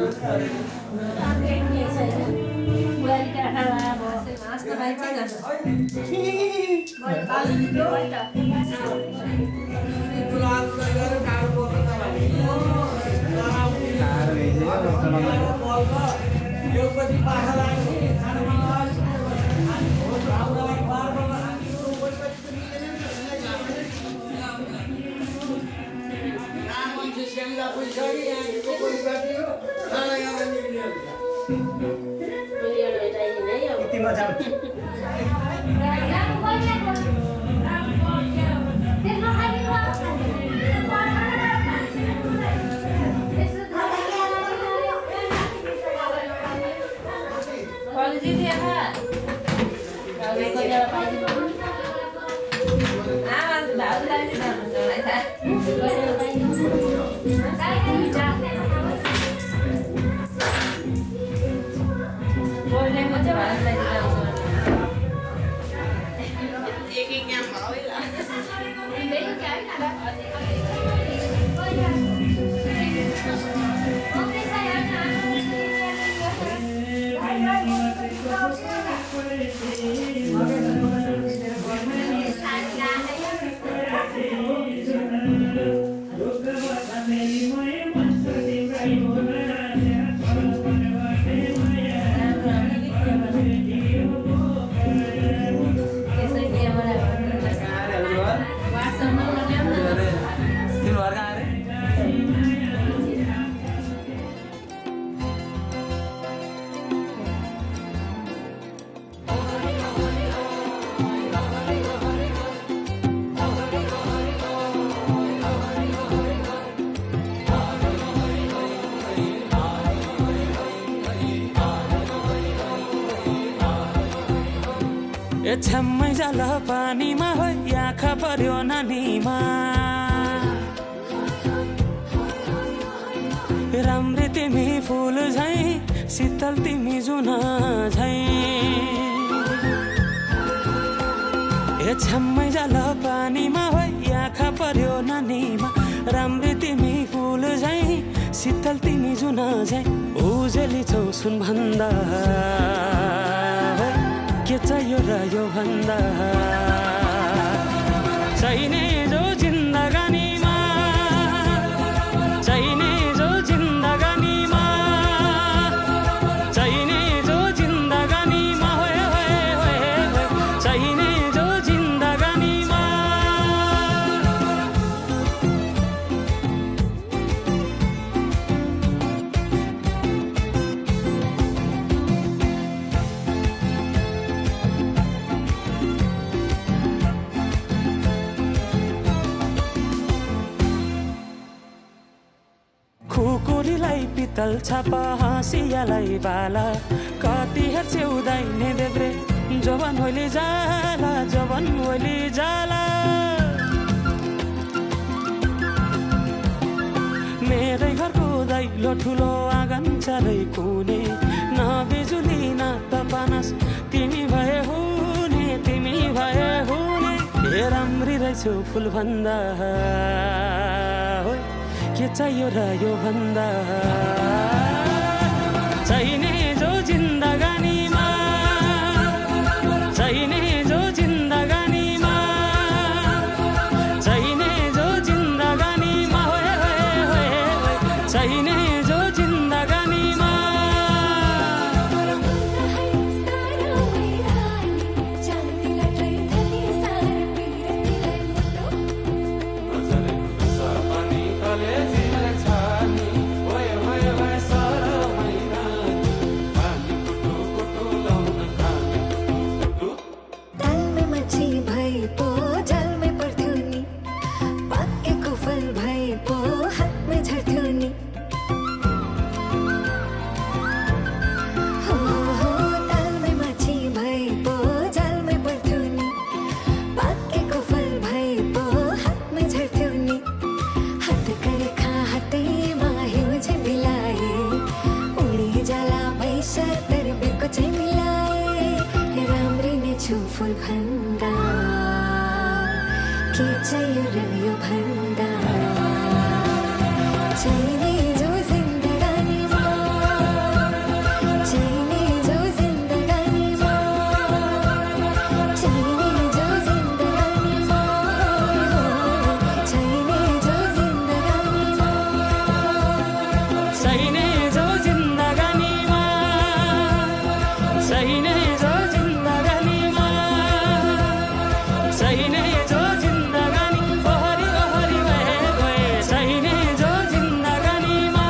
छम्मै जाल पानीमा हो आँखा पर्यो नानीमा राम्री तिमी फुल झै शीतल तिमी जुन झै छम्मै जाल पानीमा हो आँखा पर्यो नानीमा राम्री तिमी फुल झै शीतल तिमी जुन झै उजेली छौ सुन भन्दा के चाहियो र यो भन्दा चाहिने जो जिन्दगानीमा चाहिने जो जिन्दगानीमा चाहिने जो जिन्दगानीमा होए होए होए चाहिने जो जिन्दगानीमा तिमीलाई पितल छापा हाँसियालाई बाला कति हेर्छौ दाहिने देब्रे जवान होली जाला जवान होली जाला मेरै घरको दैलो ठुलो आँगन चारै कुने न बिजुली न त पानस तिमी भए हुने हे राम्री रहेछौ फुल भन्दा के चाहियो र यो भन्दा चाहिने जो जिन्दगानीमा चाहिने जो जिन्दगानीमा चाहिने जो जिन्दगानीमा चाहिने जो जिन्दगानीमा फुल भन्दा के चाहियो र यो भन्दा चाहिने जो जिन्दगानीमा चाहिने जो जिन्दगानीमा चाहिने जो जिन्दगानीमा चाहिने जो जिन्दगानीमा चाहिने जो जिन्दगानीमा चाहिने जो चाहिने जो जिन्दगानी ओहरी ओहरी भए चाहिने जो जिन्दगानीमा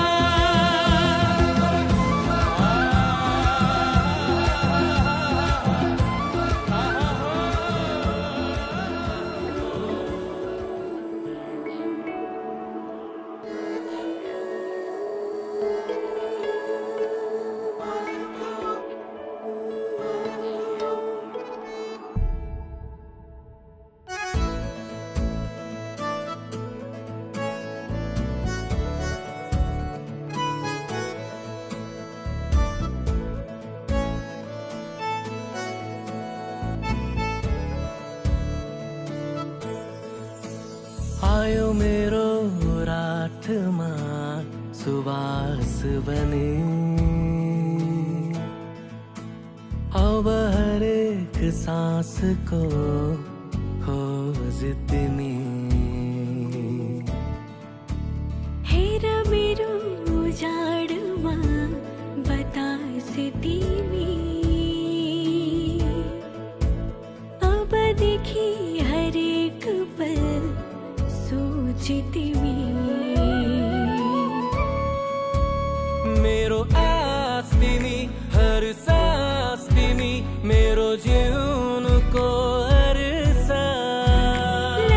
आयो मेरो रातमा सुवास बने अब हरेक सासको खोज तिमी हेर मेरो जाडमा बतास तिमी अबदेखि हरेक पल सोच तिमी मेरो आस तिमी हर सास तिमी मेरो जीवनको हर सास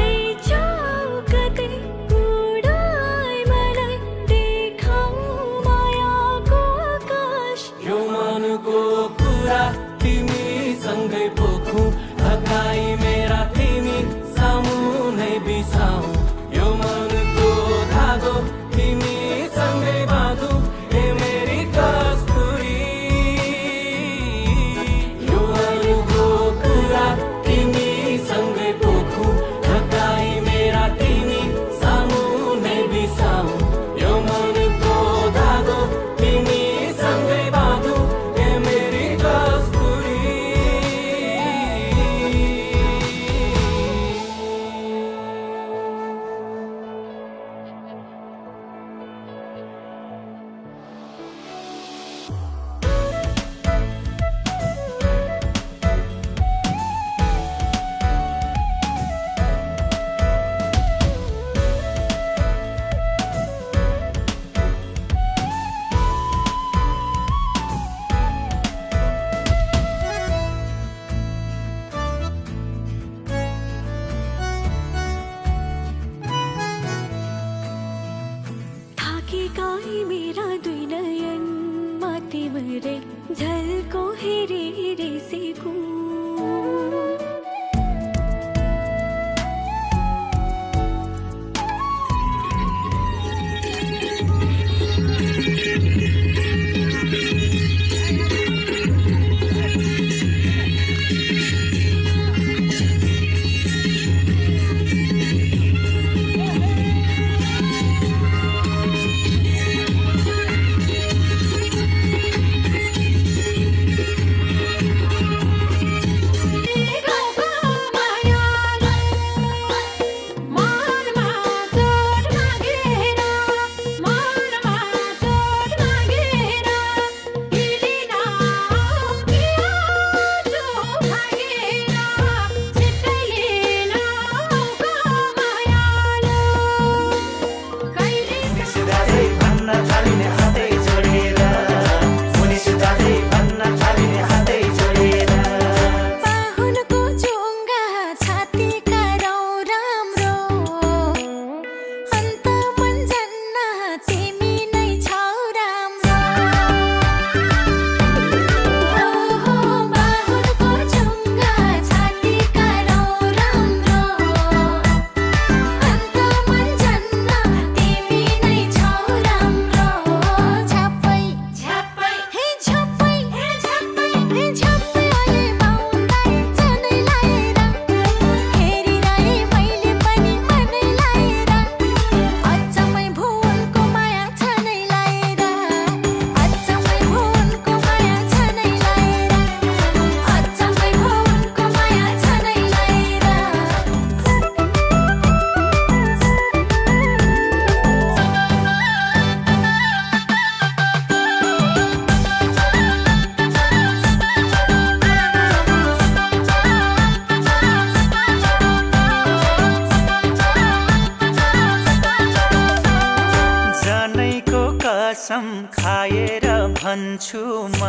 भन्छु म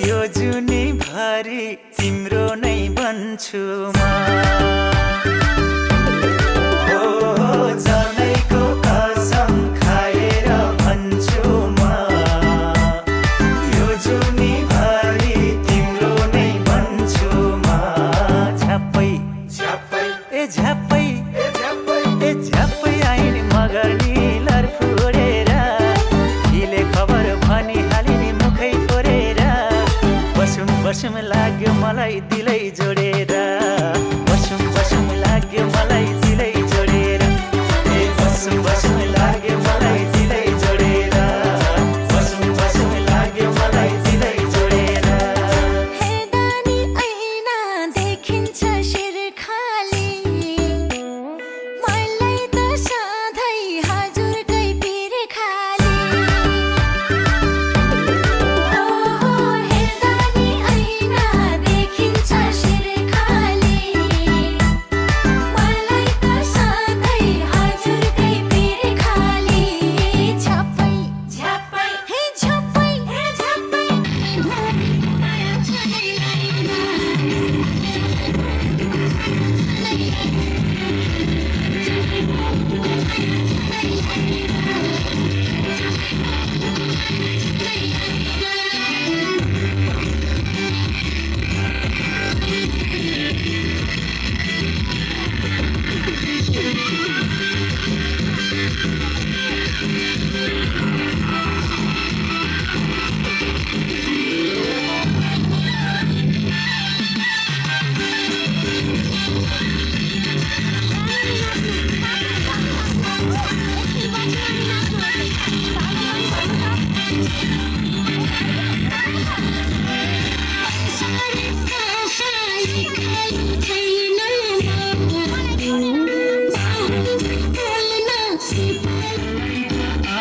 यो जुनी भरि तिम्रो नै भन्छु म जनैको कसम खाएर भन्छु म यो जुनी भरि तिम्रो नै भन्छु म झ्याप्पै झ्याप्पै ए झ्याप्पै ए झ्याप्पै ए झ्याप्पै आइने मगर निलर फुरेर हिले खबर भनिहालिने मुखै फोरेर बसुम बसुम लाग्यो मलाई दिलै जोडेर बसुम बसुम लाग्यो मलाई दिलै जोडेर ए बसुम बसुम लाग्यो मलाई दिलै जोडेर बसुम बसुम लाग्यो मलाई दिलै जोडेर हेर्दानी ऐना देखिन्छ शिर खाली मलाई त सधैँ हजुरकै पिर खाली हेर्दानी ऐना देखिन्छ शिर खाली मलाई त सधैँ हजुरकै पिर खाली झ्याप्पै झ्याप्पै हे झ्याप्पै हे झ्याप्पै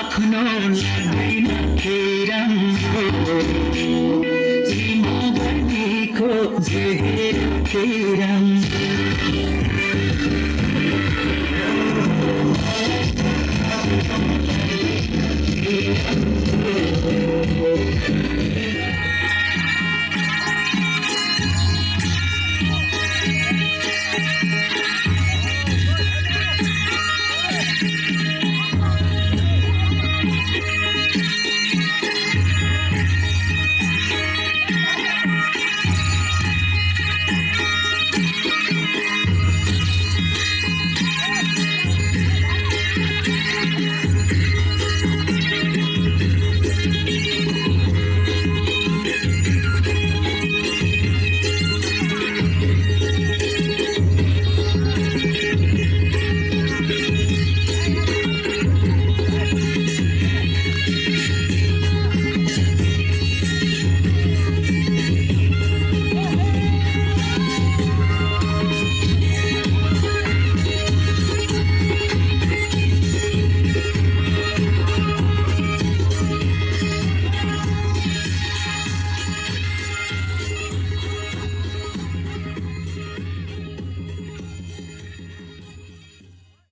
आफ्नो लाग्दैन केरामको मगरनीको जेहेर केराम